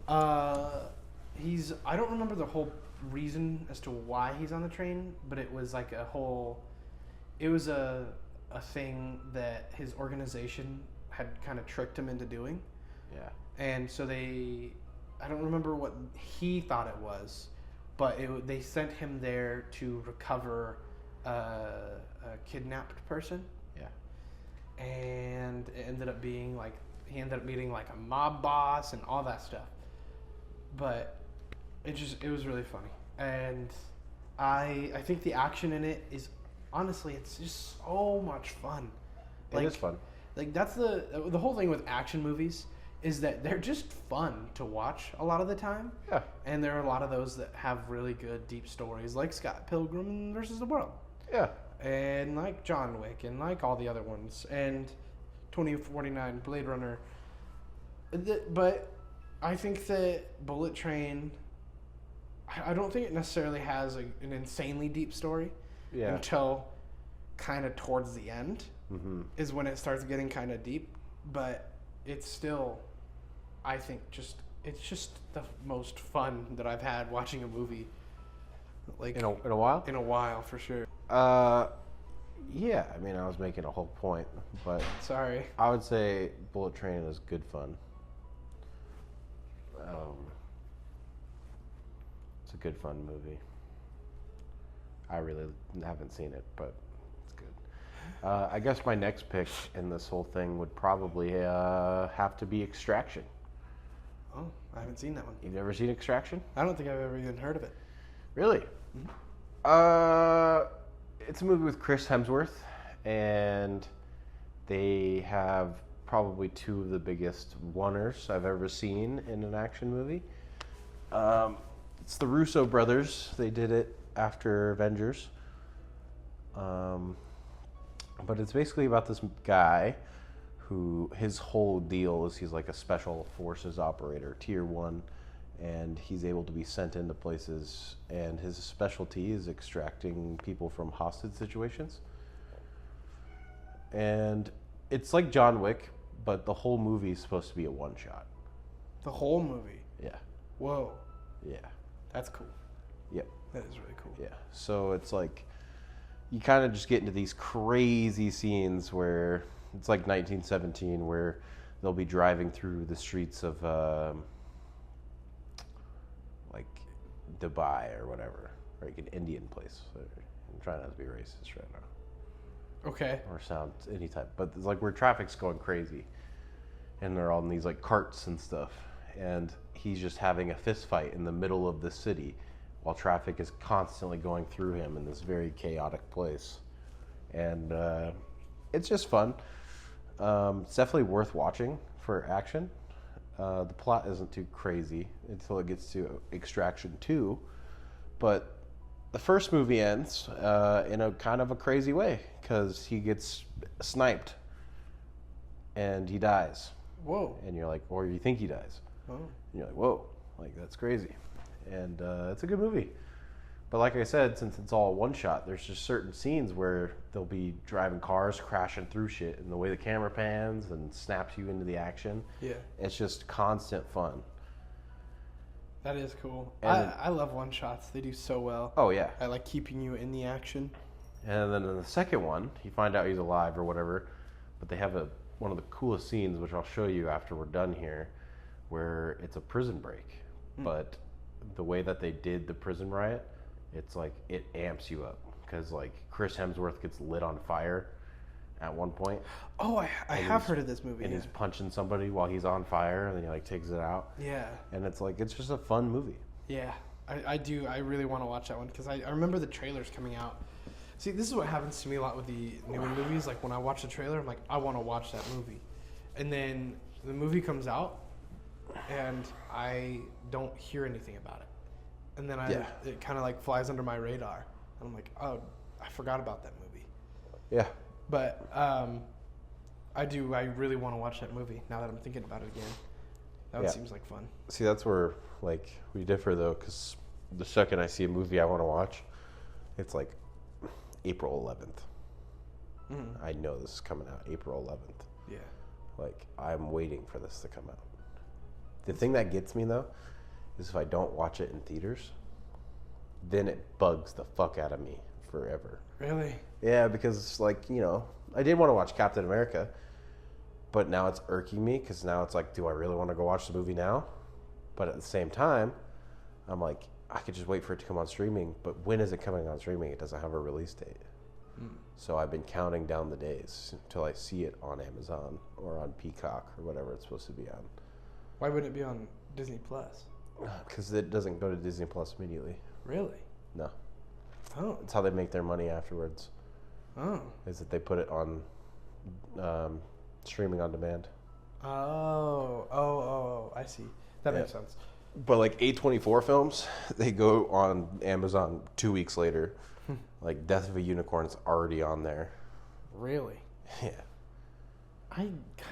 Speaker 2: I don't remember the whole reason as to why he's on the train, but it was like it was a thing that his organization had kind of tricked him into doing.
Speaker 1: Yeah.
Speaker 2: And so I don't remember what he thought it was, but they sent him there to recover a kidnapped person.
Speaker 1: Yeah.
Speaker 2: And it ended up being like he ended up meeting like a mob boss and all that stuff. But it was really funny. And I think the action in it is honestly it's just so much fun.
Speaker 1: It is fun.
Speaker 2: Like that's the whole thing with action movies is that they're just fun to watch a lot of the time.
Speaker 1: Yeah. And
Speaker 2: there are a lot of those that have really good deep stories like Pilgrim versus the World.
Speaker 1: Yeah.
Speaker 2: And like John Wick and like all the other ones and 2049 Blade Runner. But I think that Bullet Train, I don't think it necessarily has an insanely deep story until kind of towards the end is when it starts getting kind of deep. But it's still, I think, it's just the most fun that I've had watching a movie. Like
Speaker 1: in a while?
Speaker 2: In a while, for sure.
Speaker 1: Yeah, I mean, I was making a whole point, but...
Speaker 2: Sorry.
Speaker 1: I would say Bullet Train is good fun. It's a good fun movie. I really haven't seen it, but it's good. I guess my next pick in this whole thing would probably have to be Extraction.
Speaker 2: Oh, I haven't seen that one.
Speaker 1: You've never seen Extraction?
Speaker 2: I don't think I've ever even heard of it.
Speaker 1: Really? It's a movie with Chris Hemsworth, and they have probably two of the biggest oneers I've ever seen in an action movie. It's the Russo brothers. They did it after Avengers. But it's basically about this guy who his whole deal is he's like a special forces operator, tier 1, and he's able to be sent into places, and his specialty is extracting people from hostage situations. And it's like John Wick, but the whole movie is supposed to be a one-shot.
Speaker 2: The whole movie?
Speaker 1: Yeah.
Speaker 2: Whoa.
Speaker 1: Yeah.
Speaker 2: That's cool.
Speaker 1: Yep.
Speaker 2: That is really cool.
Speaker 1: Yeah. So it's like you kind of just get into these crazy scenes where it's like 1917 where they'll be driving through the streets of like Dubai or whatever, like an Indian place. I'm trying not to be racist right now.
Speaker 2: Okay.
Speaker 1: or sound any type. But it's like where traffic's going crazy, and they're all in these like carts and stuff, and he's just having a fist fight in the middle of the city, while traffic is constantly going through him in this very chaotic place, and it's just fun. It's definitely worth watching for action. The plot isn't too crazy until it gets to Extraction 2, but the first movie ends in a kind of a crazy way because he gets sniped and he dies.
Speaker 2: Whoa.
Speaker 1: And you're like, or you think he dies.
Speaker 2: Oh.
Speaker 1: And you're like, whoa, like that's crazy. And it's a good movie. But like I said, since it's all one shot, there's just certain scenes where they'll be driving cars, crashing through shit, and the way the camera pans and snaps you into the action,
Speaker 2: Yeah.
Speaker 1: it's just constant fun.
Speaker 2: That is cool.
Speaker 1: And
Speaker 2: I love one shots. They do so well.
Speaker 1: Oh yeah.
Speaker 2: I like keeping you in the action.
Speaker 1: And then in the second one, you find out he's alive or whatever, but they have one of the coolest scenes, which I'll show you after we're done here, where it's a prison break. But the way that they did the prison riot, it's like it amps you up because like Chris Hemsworth gets lit on fire at one point.
Speaker 2: Oh, I have heard of this movie.
Speaker 1: And
Speaker 2: yeah.
Speaker 1: he's punching somebody while he's on fire, and then he like takes it out.
Speaker 2: Yeah.
Speaker 1: And it's like it's just a fun movie.
Speaker 2: Yeah. I do. I really want to watch that one because I remember the trailers coming out. See, this is what happens to me a lot with the newer movies. Like when I watch the trailer, I'm like, I want to watch that movie, and then the movie comes out, and I don't hear anything about it. And then it kind of like flies under my radar. And I'm like, oh, I forgot about that movie.
Speaker 1: Yeah.
Speaker 2: But I really want to watch that movie now that I'm thinking about it again. That one seems like fun.
Speaker 1: See, that's where like we differ though, because the second I see a movie I want to watch, it's like April 11th. Mm-hmm. I know this is coming out April 11th.
Speaker 2: Yeah.
Speaker 1: Like I'm waiting for this to come out. The thing that gets me though is if I don't watch it in theaters, then it bugs the fuck out of me forever.
Speaker 2: Really?
Speaker 1: Yeah, because like, you know, I did want to watch Captain America, but now it's irking me because now it's like, do I really want to go watch the movie now? But at the same time, I'm like, I could just wait for it to come on streaming, but when is it coming on streaming? It doesn't have a release date. So I've been counting down the days until I see it on Amazon or on Peacock or whatever it's supposed to be on.
Speaker 2: Why wouldn't it be on Disney Plus?
Speaker 1: Because it doesn't go to Disney Plus immediately.
Speaker 2: Really?
Speaker 1: No.
Speaker 2: Oh.
Speaker 1: It's how they make their money afterwards.
Speaker 2: Oh.
Speaker 1: Is that they put it on streaming on demand.
Speaker 2: Oh, I see. That makes sense.
Speaker 1: But like A24 films, they go on Amazon 2 weeks later. Like Death of a Unicorn is already on there.
Speaker 2: Really?
Speaker 1: Yeah.
Speaker 2: I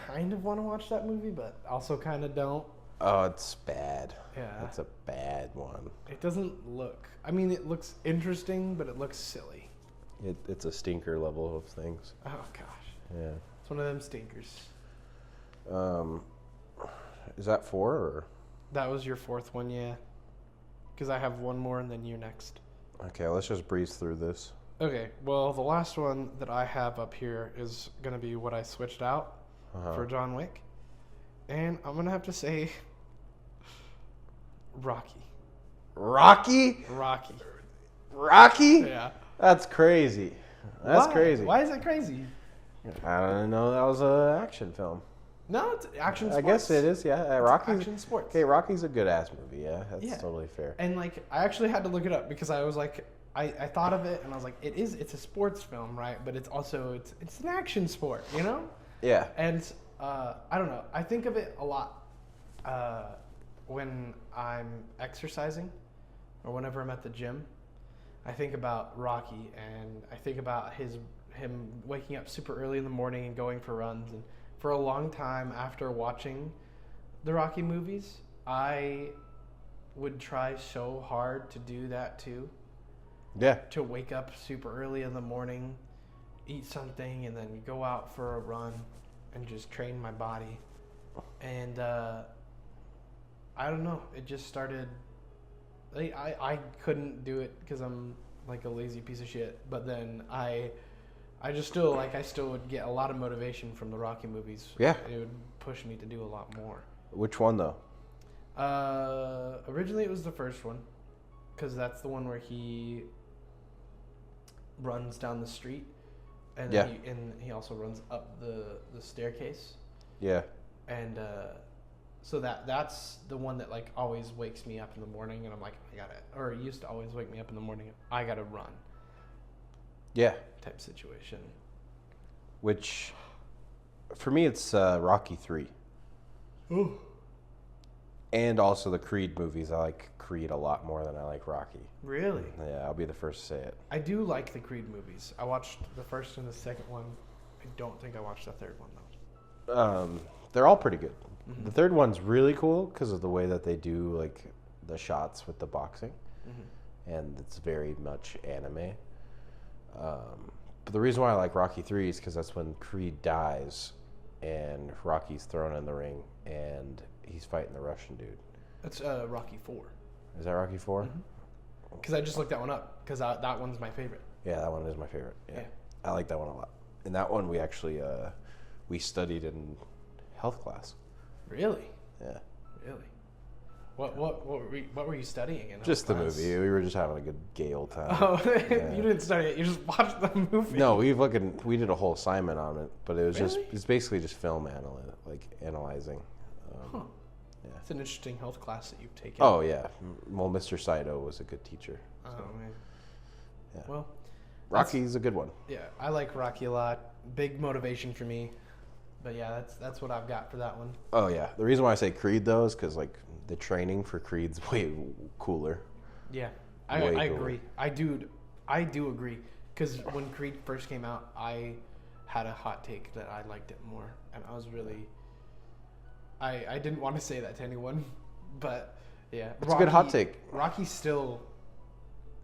Speaker 2: kind of want to watch that movie, but also kind of don't.
Speaker 1: Oh, it's bad.
Speaker 2: Yeah.
Speaker 1: It's a bad one.
Speaker 2: It doesn't look... I mean, it looks interesting, but it looks silly.
Speaker 1: It's a stinker level of things.
Speaker 2: Oh, gosh.
Speaker 1: Yeah.
Speaker 2: It's one of them stinkers.
Speaker 1: Is that 4 or?
Speaker 2: That was your fourth one, yeah. Because I have one more and then you're next.
Speaker 1: Okay, let's just breeze through this.
Speaker 2: Okay, well, the last one that I have up here is going to be what I switched out for John Wick. And I'm going to have to say Rocky.
Speaker 1: Rocky?
Speaker 2: Yeah.
Speaker 1: That's crazy. That's crazy.
Speaker 2: Why is it crazy?
Speaker 1: I don't know. That was an action film.
Speaker 2: No, it's action sports.
Speaker 1: I guess it is, yeah. Rocky's
Speaker 2: action sports.
Speaker 1: Okay, Rocky's a good ass movie, yeah. That's totally fair.
Speaker 2: And like, I actually had to look it up because I was like, I thought of it and I was like, it's a sports film, right? But it's also it's an action sport, you know?
Speaker 1: Yeah.
Speaker 2: And I don't know. I think of it a lot when I'm exercising or whenever I'm at the gym. I think about Rocky and I think about him waking up super early in the morning and going for runs. And for a long time after watching the Rocky movies, I would try so hard to do that too.
Speaker 1: Yeah.
Speaker 2: To wake up super early in the morning, eat something, and then go out for a run and just train my body. And I don't know. It just started... I couldn't do it because I'm like a lazy piece of shit. But then I just still I still would get a lot of motivation from the Rocky movies.
Speaker 1: Yeah.
Speaker 2: It would push me to do a lot more.
Speaker 1: Which one though?
Speaker 2: Originally it was the first one because that's the one where he runs down the street and
Speaker 1: Yeah.
Speaker 2: he also runs up the staircase,
Speaker 1: Yeah.
Speaker 2: and so that's the one that like always wakes me up in the morning, and I'm like, I gotta, or it used to always wake me up in the morning. I gotta run.
Speaker 1: Yeah.
Speaker 2: Type situation.
Speaker 1: Which, for me, it's Rocky 3.
Speaker 2: Ooh.
Speaker 1: And also the Creed movies. I like Creed a lot more than I like Rocky.
Speaker 2: Really?
Speaker 1: Yeah, I'll be the first to say it.
Speaker 2: I do like the Creed movies. I watched the first and the second one. I don't think I watched the third one though.
Speaker 1: They're all pretty good.
Speaker 2: Mm-hmm.
Speaker 1: The third one's really cool because of the way that they do like the shots with the boxing, and it's very much anime. But the reason why I like Rocky 3 is because that's when Creed dies, and Rocky's thrown in the ring, and he's fighting the Russian dude.
Speaker 2: That's Rocky 4.
Speaker 1: Is that Rocky 4?
Speaker 2: Because I just looked that one up because that one's my favorite.
Speaker 1: Yeah, that one is my favorite. Yeah.
Speaker 2: Yeah.
Speaker 1: I like that one a lot. And that one we actually we studied in health class.
Speaker 2: Really?
Speaker 1: Yeah.
Speaker 2: Really? What were you studying in?
Speaker 1: Just the
Speaker 2: class?
Speaker 1: movie. We were just having a good gay old time.
Speaker 2: Oh,
Speaker 1: Yeah.
Speaker 2: you didn't study it. You just watched the movie.
Speaker 1: No, we did a whole assignment on it, but it was
Speaker 2: Really?
Speaker 1: it's basically just film analyzing.
Speaker 2: Huh.
Speaker 1: Yeah.
Speaker 2: It's an interesting health class that you've taken.
Speaker 1: Oh yeah. Well, Mr. Saito was a good teacher.
Speaker 2: Oh man.
Speaker 1: Yeah.
Speaker 2: Well,
Speaker 1: Rocky's a good one.
Speaker 2: yeah, I like Rocky a lot. Big motivation for me. But yeah, that's what I've got for that one.
Speaker 1: Oh yeah. The reason why I say Creed though is because like the training for Creed's way cooler.
Speaker 2: Yeah,
Speaker 1: Way
Speaker 2: I
Speaker 1: cooler.
Speaker 2: agree. I do agree. Because when Creed first came out, I had a hot take that I liked it more, and I was really. I didn't want to say that to anyone, but yeah,
Speaker 1: It's a good hot take.
Speaker 2: Rocky still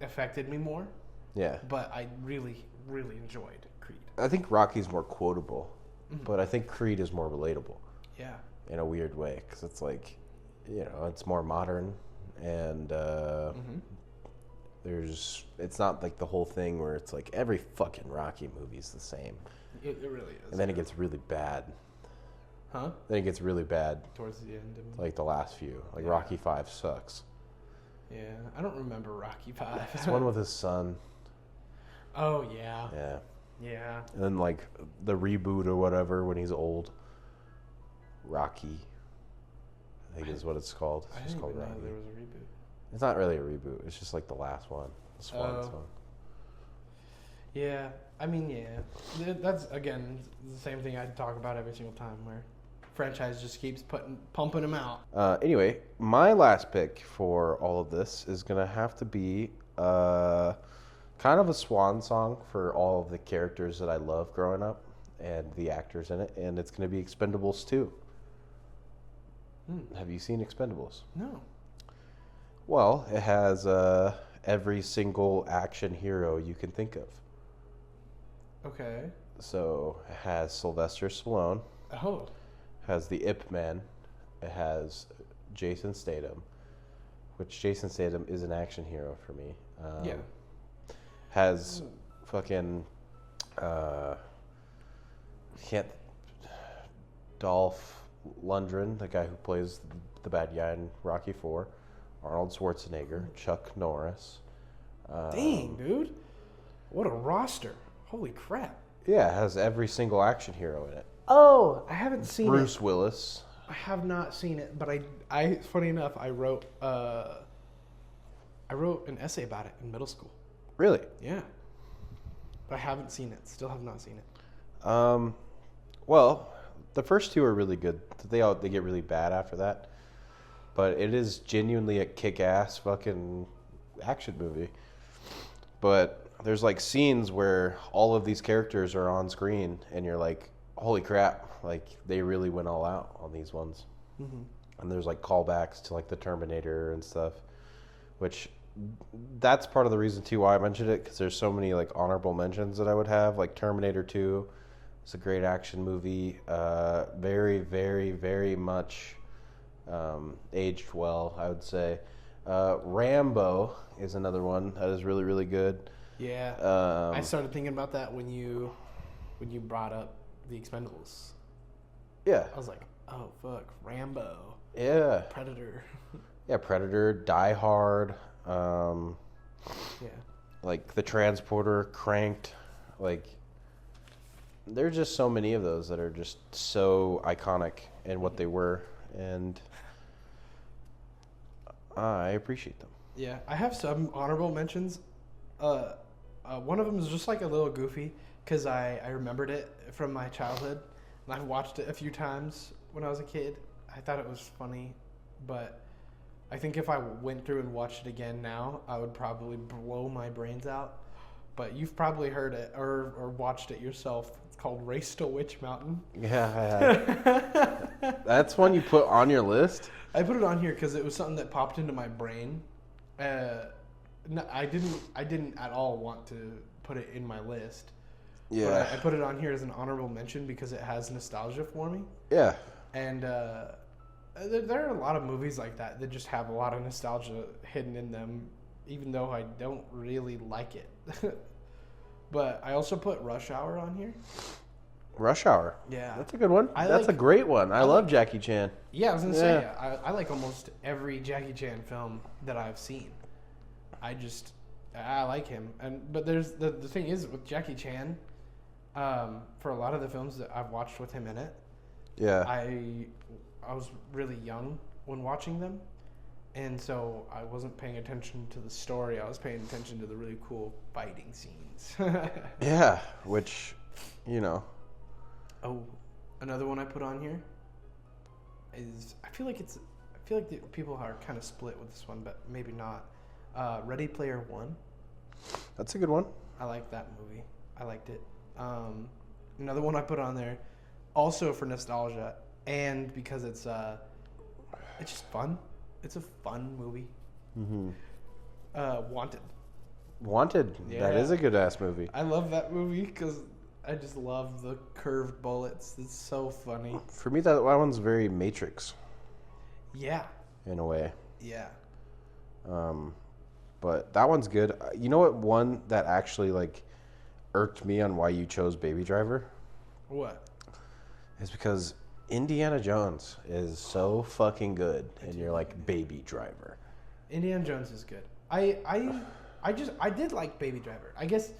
Speaker 2: affected me more,
Speaker 1: Yeah.
Speaker 2: but I really enjoyed Creed.
Speaker 1: I think Rocky's more quotable, but I think Creed is more relatable
Speaker 2: Yeah,
Speaker 1: in a weird way because it's like, it's more modern and it's not like the whole thing where it's like every fucking Rocky movie's the same.
Speaker 2: it really is.
Speaker 1: And then it gets really bad.
Speaker 2: Huh?
Speaker 1: Then it gets really bad,
Speaker 2: Towards the end.
Speaker 1: like the last few. Like
Speaker 2: Yeah.
Speaker 1: Rocky 5 sucks.
Speaker 2: Yeah, I don't remember Rocky 5.
Speaker 1: It's one with his son.
Speaker 2: Oh yeah.
Speaker 1: Yeah.
Speaker 2: Yeah.
Speaker 1: And then like the reboot or whatever when he's old. Rocky. I think is what it's called. It's
Speaker 2: I
Speaker 1: just
Speaker 2: didn't
Speaker 1: called
Speaker 2: even know
Speaker 1: Rocky.
Speaker 2: there was a reboot.
Speaker 1: It's not really a reboot. It's just like the last one. The Swan
Speaker 2: Oh.
Speaker 1: song.
Speaker 2: Yeah, I mean, yeah, that's again the same thing I talk about every single time, where franchise just keeps pumping them out.
Speaker 1: Anyway, my last pick for all of this is gonna have to be kind of a swan song for all of the characters that I love growing up and the actors in it, and it's gonna be Expendables 2. Have you seen Expendables?
Speaker 2: No.
Speaker 1: Well, it has every single action hero you can think of.
Speaker 2: Okay.
Speaker 1: So it has Sylvester Stallone,
Speaker 2: Oh.
Speaker 1: has the Ip Man, it has Jason Statham, which Jason Statham is an action hero for me.
Speaker 2: Yeah.
Speaker 1: Has fucking can't Dolph Lundgren, the guy who plays the bad guy in Rocky 4, Arnold Schwarzenegger, Chuck Norris.
Speaker 2: Dang, dude. What a roster. Holy crap.
Speaker 1: Yeah, it has every single action hero in it.
Speaker 2: Oh, I haven't seen
Speaker 1: Bruce
Speaker 2: it.
Speaker 1: Willis.
Speaker 2: I have not seen it, but I funny enough, I wrote an essay about it in middle school.
Speaker 1: Really?
Speaker 2: Yeah. But I haven't seen it. Still have not seen it.
Speaker 1: Well, the first two are really good. They get really bad after that. But it is genuinely a kick-ass fucking action movie. But there's like scenes where all of these characters are on screen and you're like, holy crap, like they really went all out on these ones.
Speaker 2: Mm-hmm.
Speaker 1: And there's like callbacks to like the Terminator and stuff, which that's part of the reason too why I mentioned it, because there's so many like honorable mentions that I would have. Like Terminator 2, it's a great action movie, very, very, very much aged well, I would say. Rambo is another one that is really, really good.
Speaker 2: Yeah. I started thinking about that when you brought up the Expendables.
Speaker 1: Yeah.
Speaker 2: I was like, oh fuck, Rambo,
Speaker 1: Yeah.
Speaker 2: Predator.
Speaker 1: Yeah, Predator, Die Hard,
Speaker 2: Yeah.
Speaker 1: like The Transporter, Cranked, like there's just so many of those that are just so iconic in what they were, and I appreciate them.
Speaker 2: Yeah, I have some honorable mentions. One of them is just like a little goofy because I remembered it from my childhood, and I've watched it a few times when I was a kid. I thought it was funny, but I think if I went through and watched it again now, I would probably blow my brains out. But you've probably heard it or watched it yourself. It's called Race to Witch Mountain.
Speaker 1: Yeah, I have. That's one you put on your list?
Speaker 2: I put it on here because it was something that popped into my brain. No, I didn't at all want to put it in my list.
Speaker 1: Yeah.
Speaker 2: But I put it on here as an honorable mention because it has nostalgia for me.
Speaker 1: Yeah.
Speaker 2: And there are a lot of movies like that just have a lot of nostalgia hidden in them, even though I don't really like it. But I also put Rush Hour on here.
Speaker 1: Rush Hour.
Speaker 2: Yeah.
Speaker 1: That's a good one. That's a great one. I love Jackie Chan.
Speaker 2: Yeah, I was going to say, I like almost every Jackie Chan film that I've seen. I like him. But there's the thing is with Jackie Chan, for a lot of the films that I've watched with him in it,
Speaker 1: yeah,
Speaker 2: I was really young when watching them, and so I wasn't paying attention to the story. I was paying attention to the really cool fighting scenes.
Speaker 1: Yeah, which,
Speaker 2: Oh, another one I put on here is I feel like the people are kind of split with this one, but maybe not. Ready Player One.
Speaker 1: That's a good one.
Speaker 2: I like that movie. I liked it. Another one I put on there, also for nostalgia and because it's just fun. It's a fun movie.
Speaker 1: Mm-hmm.
Speaker 2: Wanted.
Speaker 1: Wanted.
Speaker 2: Yeah.
Speaker 1: That is a good ass movie.
Speaker 2: I love that movie because I just love the curved bullets. It's so funny.
Speaker 1: For me, that one's very Matrix.
Speaker 2: Yeah.
Speaker 1: In a way.
Speaker 2: Yeah.
Speaker 1: But that one's good. You know what one that actually irked me on why you chose Baby Driver?
Speaker 2: What?
Speaker 1: Is because Indiana Jones is so fucking good, and you're like Baby Driver.
Speaker 2: Indiana Jones is good. I did like Baby Driver. I guess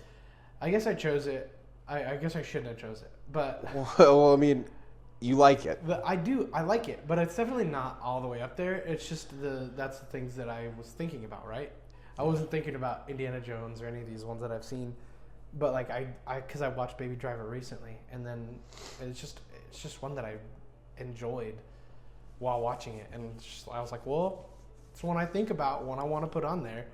Speaker 2: I chose it. I guess I shouldn't have chose it, but
Speaker 1: well, I mean, you like it.
Speaker 2: I like it, but it's definitely not all the way up there. It's just that's the things that I was thinking about, right? I wasn't thinking about Indiana Jones or any of these ones that I've seen, but because I watched Baby Driver recently, and then it's just one that I enjoyed while watching it, and I was like, well, it's one I think about, one I want to put on there.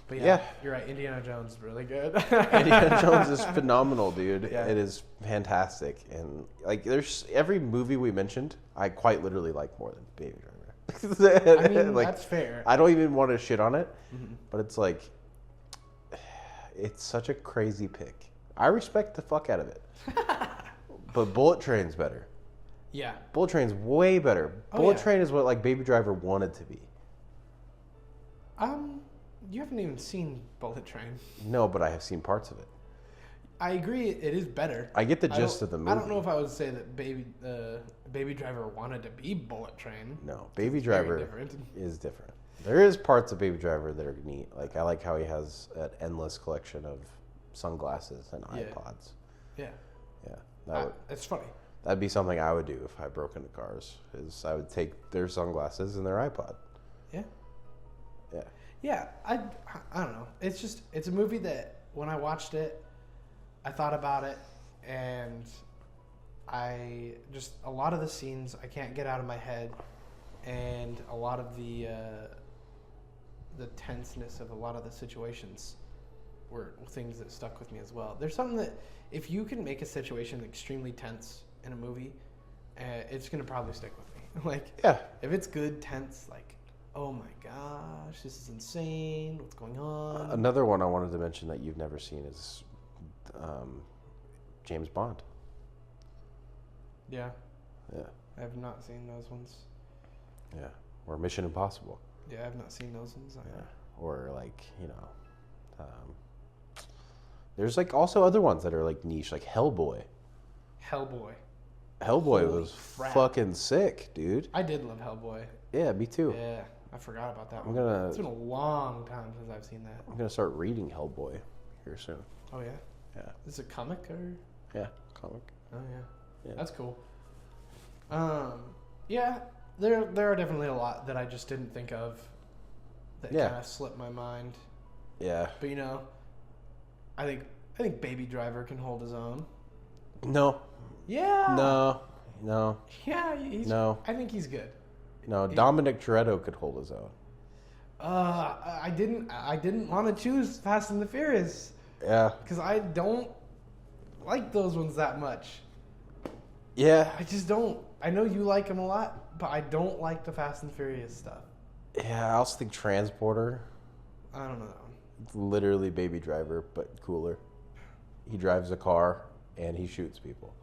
Speaker 2: But yeah, you're right. Indiana Jones is really good.
Speaker 1: Indiana Jones is phenomenal, dude.
Speaker 2: Yeah.
Speaker 1: It is fantastic, and there's every movie we mentioned, I quite literally like more than Baby Driver.
Speaker 2: I mean, that's fair.
Speaker 1: I don't even want to shit on it,
Speaker 2: Mm-hmm.
Speaker 1: but it's such a crazy pick. I respect the fuck out of it, but Bullet Train's better.
Speaker 2: Yeah,
Speaker 1: Bullet Train's way better. Bullet Train is what Baby Driver wanted to be.
Speaker 2: You haven't even seen Bullet Train.
Speaker 1: No, but I have seen parts of it.
Speaker 2: I agree, it is better.
Speaker 1: I get the gist of the movie.
Speaker 2: I don't know if I would say that Baby Driver wanted to be Bullet Train.
Speaker 1: No, Baby
Speaker 2: It's
Speaker 1: Driver
Speaker 2: very different.
Speaker 1: is different. There is parts of Baby Driver that are neat. I like how he has an endless collection of sunglasses and iPods.
Speaker 2: Yeah.
Speaker 1: Yeah,
Speaker 2: it's funny.
Speaker 1: that'd be something I would do if I broke into cars. Is I would take their sunglasses and their iPod.
Speaker 2: Yeah.
Speaker 1: Yeah.
Speaker 2: Yeah, I don't know. It's a movie that when I watched it, I thought about it, and a lot of the scenes I can't get out of my head, and a lot of the tenseness of a lot of the situations were things that stuck with me as well. There's something that if you can make a situation extremely tense in a movie, it's gonna probably stick with me. If it's good tense, oh my gosh, this is insane. What's going on?
Speaker 1: Another one I wanted to mention that you've never seen is James Bond.
Speaker 2: Yeah.
Speaker 1: Yeah.
Speaker 2: I have not seen those ones.
Speaker 1: Yeah. Or Mission Impossible.
Speaker 2: Yeah, I have not seen those ones.
Speaker 1: Yeah. Or there's also other ones that are niche, like Hellboy.
Speaker 2: Hellboy.
Speaker 1: Hellboy
Speaker 2: Holy
Speaker 1: was
Speaker 2: crap.
Speaker 1: fucking sick, dude.
Speaker 2: I did love Hellboy.
Speaker 1: Yeah, me too.
Speaker 2: Yeah, I forgot about that
Speaker 1: I'm
Speaker 2: one.
Speaker 1: gonna-
Speaker 2: It's been a long time since I've seen that.
Speaker 1: I'm gonna start reading Hellboy here soon.
Speaker 2: Oh yeah.
Speaker 1: Yeah.
Speaker 2: Is it a comic or?
Speaker 1: Yeah, comic.
Speaker 2: Oh yeah.
Speaker 1: Yeah.
Speaker 2: That's cool. Yeah, there are definitely a lot that I just didn't think of that kind of slipped my mind.
Speaker 1: Yeah.
Speaker 2: But I think Baby Driver can hold his own.
Speaker 1: No.
Speaker 2: Yeah.
Speaker 1: No.
Speaker 2: Yeah,
Speaker 1: no.
Speaker 2: I think he's good.
Speaker 1: No, Dominic Toretto could hold his own.
Speaker 2: I didn't want to choose Fast and the Furious.
Speaker 1: Yeah.
Speaker 2: Because I don't like those ones that much.
Speaker 1: Yeah.
Speaker 2: I just don't. I know you like them a lot, but I don't like the Fast and Furious stuff.
Speaker 1: Yeah, I also think Transporter.
Speaker 2: I don't know.
Speaker 1: It's literally Baby Driver, but cooler. He drives a car and he shoots people.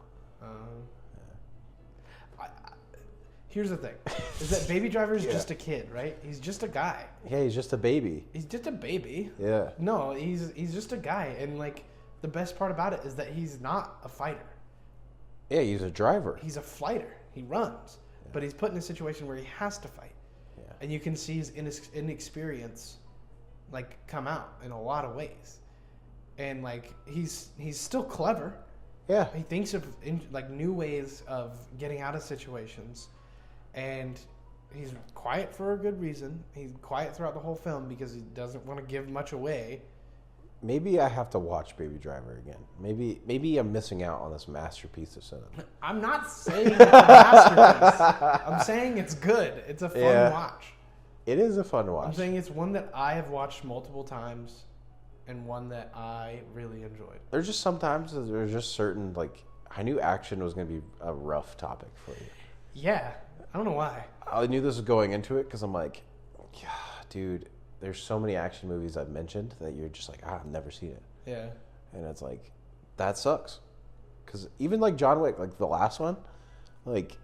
Speaker 2: Here's the thing: is that Baby Driver is just a kid, right? He's just a guy.
Speaker 1: Yeah, he's just a baby.
Speaker 2: He's just a baby.
Speaker 1: Yeah.
Speaker 2: No, he's just a guy, and like the best part about it is that he's not a fighter.
Speaker 1: Yeah, he's a driver.
Speaker 2: He's a fighter. He runs, but he's put in a situation where he has to fight, and you can see his inexperience, like, come out in a lot of ways, and like he's still clever.
Speaker 1: Yeah.
Speaker 2: He thinks of like new ways of getting out of situations. And he's quiet for a good reason. He's quiet throughout the whole film because he doesn't want to give much away.
Speaker 1: Maybe I have to watch Baby Driver again. Maybe I'm missing out on this masterpiece of cinema.
Speaker 2: I'm not saying it's a masterpiece. I'm saying it's good. It's a fun watch.
Speaker 1: It is a fun watch.
Speaker 2: I'm saying it's one that I have watched multiple times and one that I really enjoyed.
Speaker 1: There's just sometimes there's just certain, like, I knew action was going to be a rough topic for you.
Speaker 2: Yeah. I don't know why.
Speaker 1: I knew this was going into it because I'm like, yeah, dude, there's so many action movies I've mentioned that you're just like, I've never seen it.
Speaker 2: Yeah.
Speaker 1: And it's like, that sucks. Because even like John Wick, like the last one, like,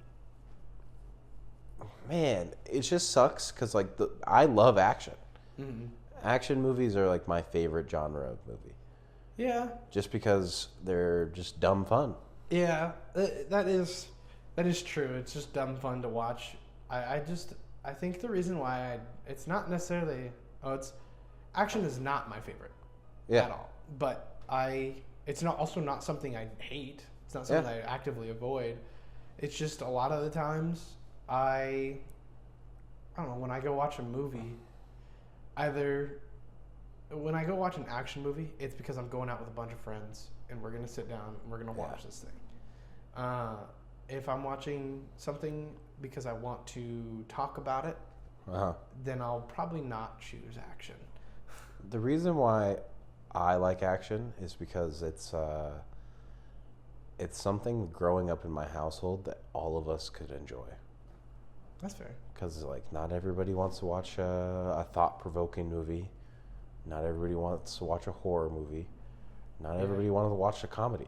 Speaker 1: man, it just sucks because like I love action. Mm-hmm. Action movies are like my favorite genre of movie.
Speaker 2: Yeah.
Speaker 1: Just because they're just dumb fun.
Speaker 2: Yeah, that is true. It's just dumb fun to watch. I think the reason why it's not necessarily action is not my favorite at all. But it's not something I hate. It's not something I actively avoid. It's just a lot of the times I don't know, when I go watch a movie, when I go watch an action movie, it's because I'm going out with a bunch of friends and we're gonna sit down and we're gonna watch this thing. If I'm watching something because I want to talk about it, then I'll probably not choose action.
Speaker 1: The reason why I like action is because it's something growing up in my household that all of us could enjoy.
Speaker 2: That's fair.
Speaker 1: Because like not everybody wants to watch a thought-provoking movie. Not everybody wants to watch a horror movie. Not everybody wanted to watch a comedy.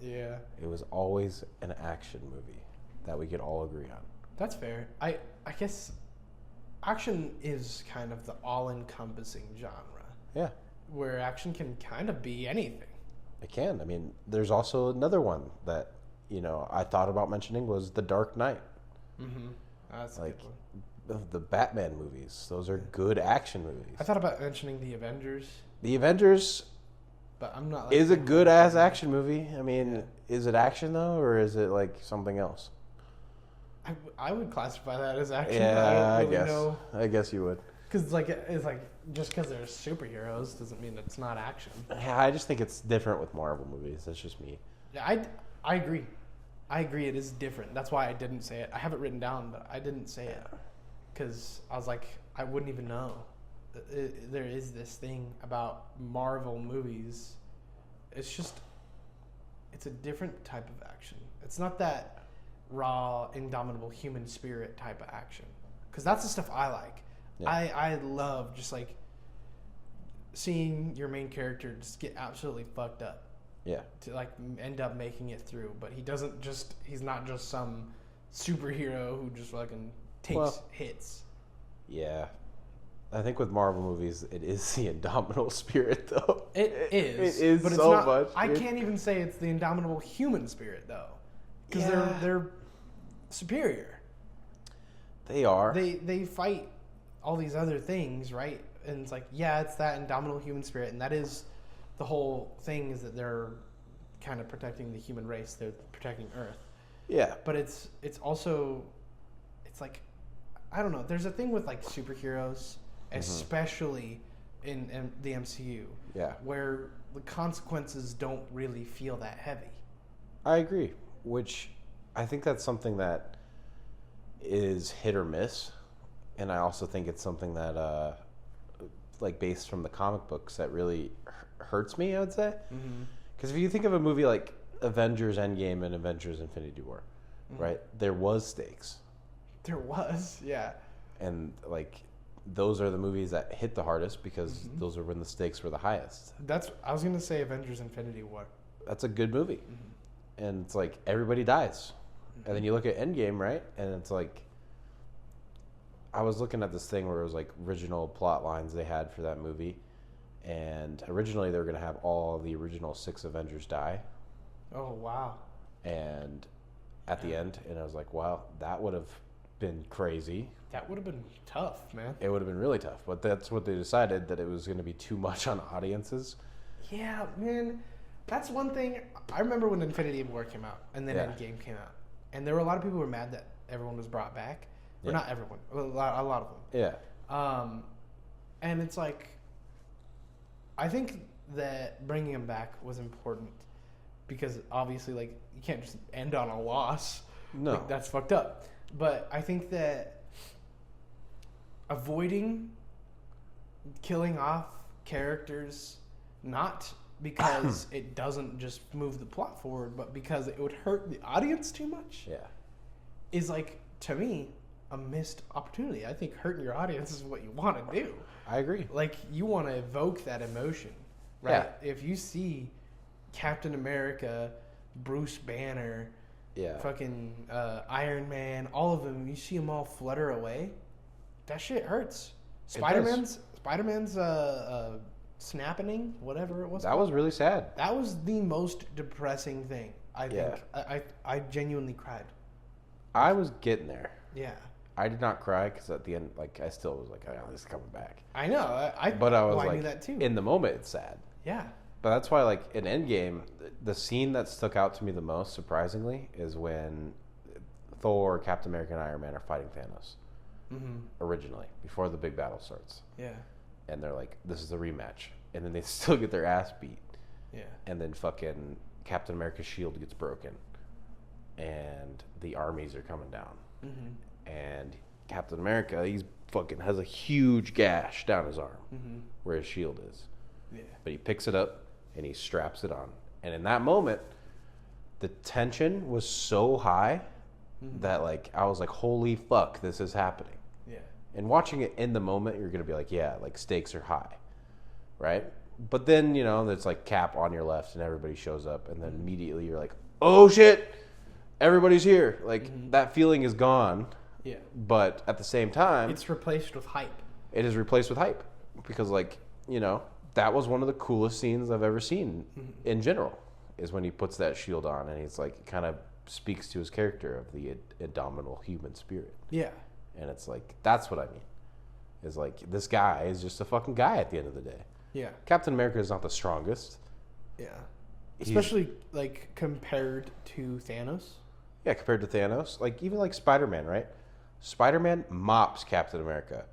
Speaker 1: Yeah. It was always an action movie that we could all agree on.
Speaker 2: That's fair. I guess action is kind of the all-encompassing genre.
Speaker 1: Yeah.
Speaker 2: Where action can kind of be anything.
Speaker 1: It can. I mean, there's also another one that, I thought about mentioning was The Dark Knight. Mm-hmm. That's like a good one. The Batman movies. Those are good action movies.
Speaker 2: I thought about mentioning The Avengers.
Speaker 1: The Avengers...
Speaker 2: But I'm not.
Speaker 1: Is a good ass action movie. I mean, is it action though, or is it like something else?
Speaker 2: I would classify that as action.
Speaker 1: Yeah,
Speaker 2: I don't really know.
Speaker 1: I guess you would.
Speaker 2: Because it's like just because they're superheroes doesn't mean it's not action.
Speaker 1: Yeah, I just think it's different with Marvel movies. That's just me.
Speaker 2: Yeah, I agree. I agree. It is different. That's why I didn't say it. I have it written down, but I didn't say it because I was like, I wouldn't even know. There is this thing about Marvel movies. It's a different type of action. It's not that raw, indomitable human spirit type of action. Because that's the stuff I like. Yeah. I love just like seeing your main character just get absolutely fucked up. Yeah. To like end up making it through. But he's not just some superhero who just fucking takes hits.
Speaker 1: Yeah. I think with Marvel movies, it is the indomitable spirit, though.
Speaker 2: It is.
Speaker 1: It is but so much.
Speaker 2: I can't even say it's the indomitable human spirit, though. Because they're superior.
Speaker 1: They are.
Speaker 2: They fight all these other things, right? And it's like, it's that indomitable human spirit. And that is the whole thing, is that they're kind of protecting the human race. They're protecting Earth.
Speaker 1: Yeah.
Speaker 2: But it's also, it's like, I don't know. There's a thing with like superheroes, especially in the MCU, where the consequences don't really feel that heavy.
Speaker 1: I agree, which I think that's something that is hit or miss, and I also think it's something that, like based from the comic books, that really hurts me, I would say. Because if you think of a movie like Avengers Endgame and Avengers Infinity War, right? There was stakes.
Speaker 2: There was, yeah.
Speaker 1: And like those are the movies that hit the hardest because those are when the stakes were the highest.
Speaker 2: I was gonna say Avengers Infinity War.
Speaker 1: That's a good movie. And it's like everybody dies. And then you look at Endgame, right? And it's like I was looking at this thing where it was like original plot lines they had for that movie. And originally they were gonna have all the original 6 Avengers die.
Speaker 2: Oh wow.
Speaker 1: And at the end, and I was like, wow, that would have been crazy.
Speaker 2: That would have been tough, man.
Speaker 1: It would have been really tough, but that's what they decided, that it was going to be too much on audiences.
Speaker 2: Yeah, man. That's one thing. I remember when Infinity War came out and then Endgame came out. And there were a lot of people who were mad that everyone was brought back. Or not everyone. A lot of them.
Speaker 1: Yeah.
Speaker 2: And it's like, I think that bringing them back was important because obviously, like, you can't just end on a loss.
Speaker 1: No.
Speaker 2: Like, that's fucked up. But I think that avoiding killing off characters, not because it doesn't just move the plot forward, but because it would hurt the audience too much, is like, to me, a missed opportunity. I think hurting your audience is what you want to do.
Speaker 1: I agree.
Speaker 2: Like, you want to evoke that emotion, right? Yeah. If you see Captain America, Bruce Banner, fucking Iron Man, all of them, you see them all flutter away, that shit hurts. Spider-Man's snapping, whatever it was.
Speaker 1: That was really sad.
Speaker 2: That was the most depressing thing, I think. I genuinely cried.
Speaker 1: I was getting there.
Speaker 2: Yeah.
Speaker 1: I did not cry because at the end, like, I still was like, oh, this is coming back.
Speaker 2: I know.
Speaker 1: But I was
Speaker 2: I
Speaker 1: like,
Speaker 2: knew that too.
Speaker 1: In the moment, it's sad.
Speaker 2: Yeah.
Speaker 1: But that's why, like, in Endgame, the scene that stuck out to me the most, surprisingly, is when Thor, Captain America, and Iron Man are fighting Thanos. Originally, before the big battle starts.
Speaker 2: Yeah.
Speaker 1: And they're like, this is the rematch. And then they still get their ass beat.
Speaker 2: Yeah.
Speaker 1: And then fucking Captain America's shield gets broken. And the armies are coming down. And Captain America, he's fucking has a huge gash down his arm where his shield is.
Speaker 2: Yeah.
Speaker 1: But he picks it up and he straps it on. And in that moment, the tension was so high that, like, I was like, holy fuck, this is happening.
Speaker 2: Yeah.
Speaker 1: And watching it in the moment, you're going to be like, yeah, like, stakes are high. Right? But then, you know, there's like Cap on your left and everybody shows up. And then immediately you're like, oh shit, everybody's here. Like, that feeling is gone.
Speaker 2: Yeah.
Speaker 1: But at the same time,
Speaker 2: it's replaced with hype.
Speaker 1: It is replaced with hype. Because, like, you know, that was one of the coolest scenes I've ever seen in general, is when he puts that shield on and he's like, kind of speaks to his character of the indomitable human spirit.
Speaker 2: Yeah.
Speaker 1: And it's like, that's what I mean. Is like, this guy is just a fucking guy at the end of the day.
Speaker 2: Yeah.
Speaker 1: Captain America is not the strongest.
Speaker 2: Yeah. Especially, like, compared to Thanos.
Speaker 1: Yeah, compared to Thanos. Like, even like Spider-Man, right? Spider-Man mops Captain America.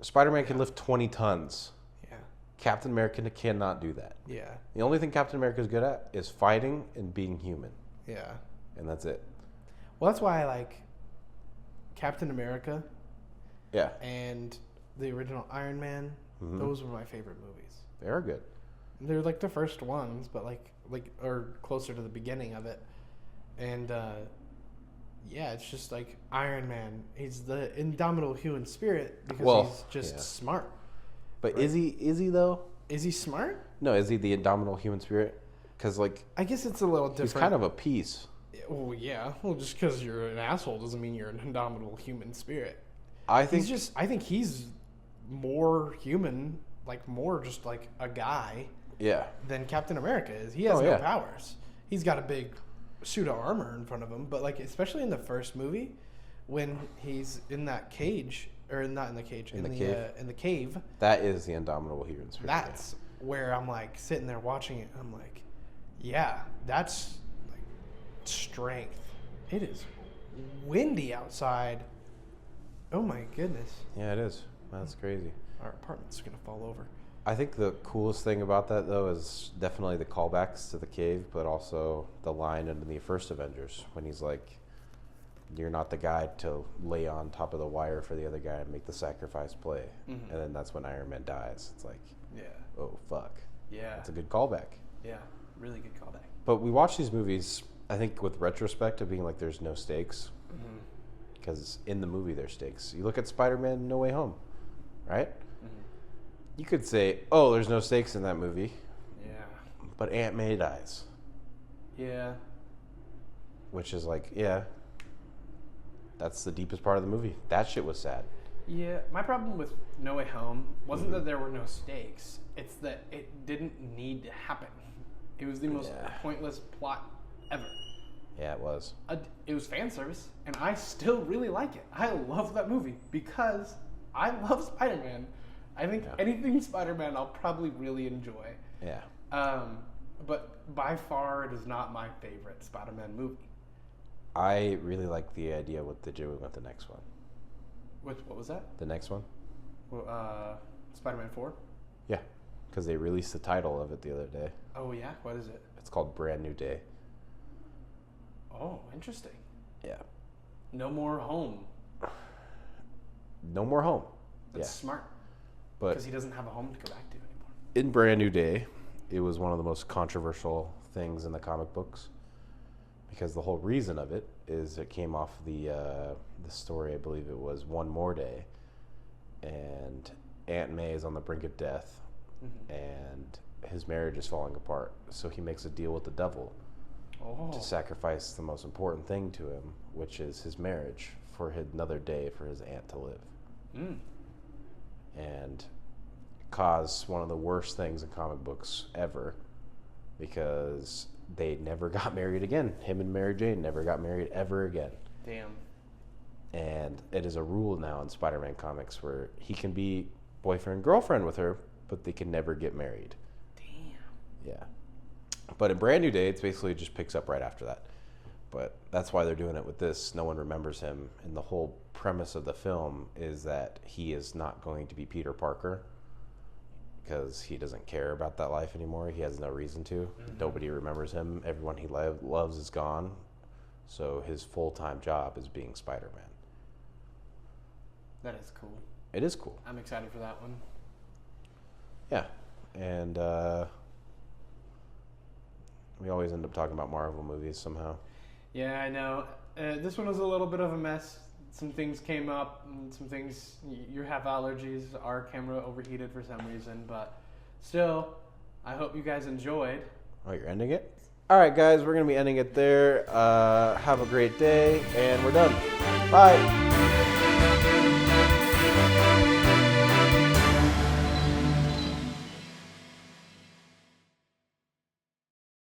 Speaker 1: Spider-Man can lift 20 tons.
Speaker 2: Yeah.
Speaker 1: Captain America cannot do that.
Speaker 2: Yeah.
Speaker 1: The only thing Captain America is good at is fighting and being human.
Speaker 2: Yeah.
Speaker 1: And that's it.
Speaker 2: Well, that's why I like Captain America.
Speaker 1: Yeah.
Speaker 2: And the original Iron Man. Those were my favorite movies.
Speaker 1: They are good.
Speaker 2: They're like the first ones, but like or closer to the beginning of it. And yeah, it's just like Iron Man. He's the indomitable human spirit because he's just smart.
Speaker 1: But right? Is he though?
Speaker 2: Is he smart?
Speaker 1: No, is he the indomitable human spirit? Because, like,
Speaker 2: I guess it's a little different.
Speaker 1: He's kind of a piece.
Speaker 2: Well, yeah. Well, just because you're an asshole doesn't mean you're an indomitable human spirit.
Speaker 1: I think
Speaker 2: he's more human, like more just like a guy.
Speaker 1: Yeah.
Speaker 2: Than Captain America is. He has no powers. He's got a big suit of armor in front of him, but like especially in the first movie, when he's in that cage, or not in the cage, in the cave.
Speaker 1: That is the indomitable human spirit.
Speaker 2: That's where I'm like sitting there watching it. And I'm like, Yeah, that's like strength. It is windy outside. Oh my goodness.
Speaker 1: Yeah, it is. That's crazy.
Speaker 2: Our apartment's gonna fall over.
Speaker 1: I think the coolest thing about that, though, is definitely the callbacks to the cave, but also the line in the first Avengers when he's like, "You're not the guy to lay on top of the wire for the other guy and make the sacrifice play."
Speaker 2: Mm-hmm.
Speaker 1: And then that's when Iron Man dies. It's like,
Speaker 2: Yeah.
Speaker 1: oh, fuck.
Speaker 2: Yeah.
Speaker 1: That's a good callback.
Speaker 2: Yeah. Really good callback.
Speaker 1: But we watch these movies, I think, with retrospect of being like, there's no stakes.
Speaker 2: Mm-hmm.
Speaker 1: Because in the movie, there's stakes. You look at Spider-Man No Way Home, right?
Speaker 2: Mm-hmm.
Speaker 1: You could say, oh, there's no stakes in that movie.
Speaker 2: Yeah.
Speaker 1: But Aunt May dies.
Speaker 2: Yeah.
Speaker 1: Which is like, yeah, that's the deepest part of the movie. That shit was sad.
Speaker 2: Yeah. My problem with No Way Home wasn't that there were no stakes. It's that it didn't need to happen. It was the most pointless plot ever.
Speaker 1: Yeah, it was.
Speaker 2: It was fan service, and I still really like it. I love that movie because I love Spider-Man. I think anything Spider-Man I'll probably really enjoy.
Speaker 1: Yeah.
Speaker 2: But by far, it is not my favorite Spider-Man movie.
Speaker 1: I really like the idea what they're doing with the next one.
Speaker 2: What was that?
Speaker 1: The next one?
Speaker 2: Spider-Man 4?
Speaker 1: Yeah, because they released the title of it the other day.
Speaker 2: Oh, yeah? What is it?
Speaker 1: It's called Brand New Day.
Speaker 2: Oh, interesting.
Speaker 1: Yeah.
Speaker 2: No more home.
Speaker 1: No more home.
Speaker 2: That's smart.
Speaker 1: But
Speaker 2: because he doesn't have a home to go back to anymore.
Speaker 1: In Brand New Day, it was one of the most controversial things in the comic books because the whole reason of it is it came off the story, I believe it was One More Day, and Aunt May is on the brink of death, and his marriage is falling apart. So he makes a deal with the devil to sacrifice the most important thing to him, which is his marriage, for another day for his aunt to live. And cause one of the worst things in comic books ever, because they never got married again. Him and Mary Jane never got married ever again.
Speaker 2: Damn.
Speaker 1: And it is a rule now in Spider-Man comics where he can be boyfriend, girlfriend with her, but they can never get married.
Speaker 2: Damn.
Speaker 1: Yeah. But in Brand New Day, it's basically just picks up right after that. But that's why they're doing it with this. No one remembers him. And the whole premise of the film is that he is not going to be Peter Parker because he doesn't care about that life anymore. He has no reason to. Nobody remembers him. Everyone he loves is gone. So his full-time job is being Spider-Man.
Speaker 2: That is cool.
Speaker 1: It is cool.
Speaker 2: I'm excited for that one.
Speaker 1: Yeah. And we always end up talking about Marvel movies somehow.
Speaker 2: Yeah, I know. This one was a little bit of a mess. Some things came up, and some things, you have allergies. Our camera overheated for some reason, but still, I hope you guys enjoyed.
Speaker 1: Oh, you're ending it? All right, guys, we're going to be ending it there. Have a great day, and we're done. Bye.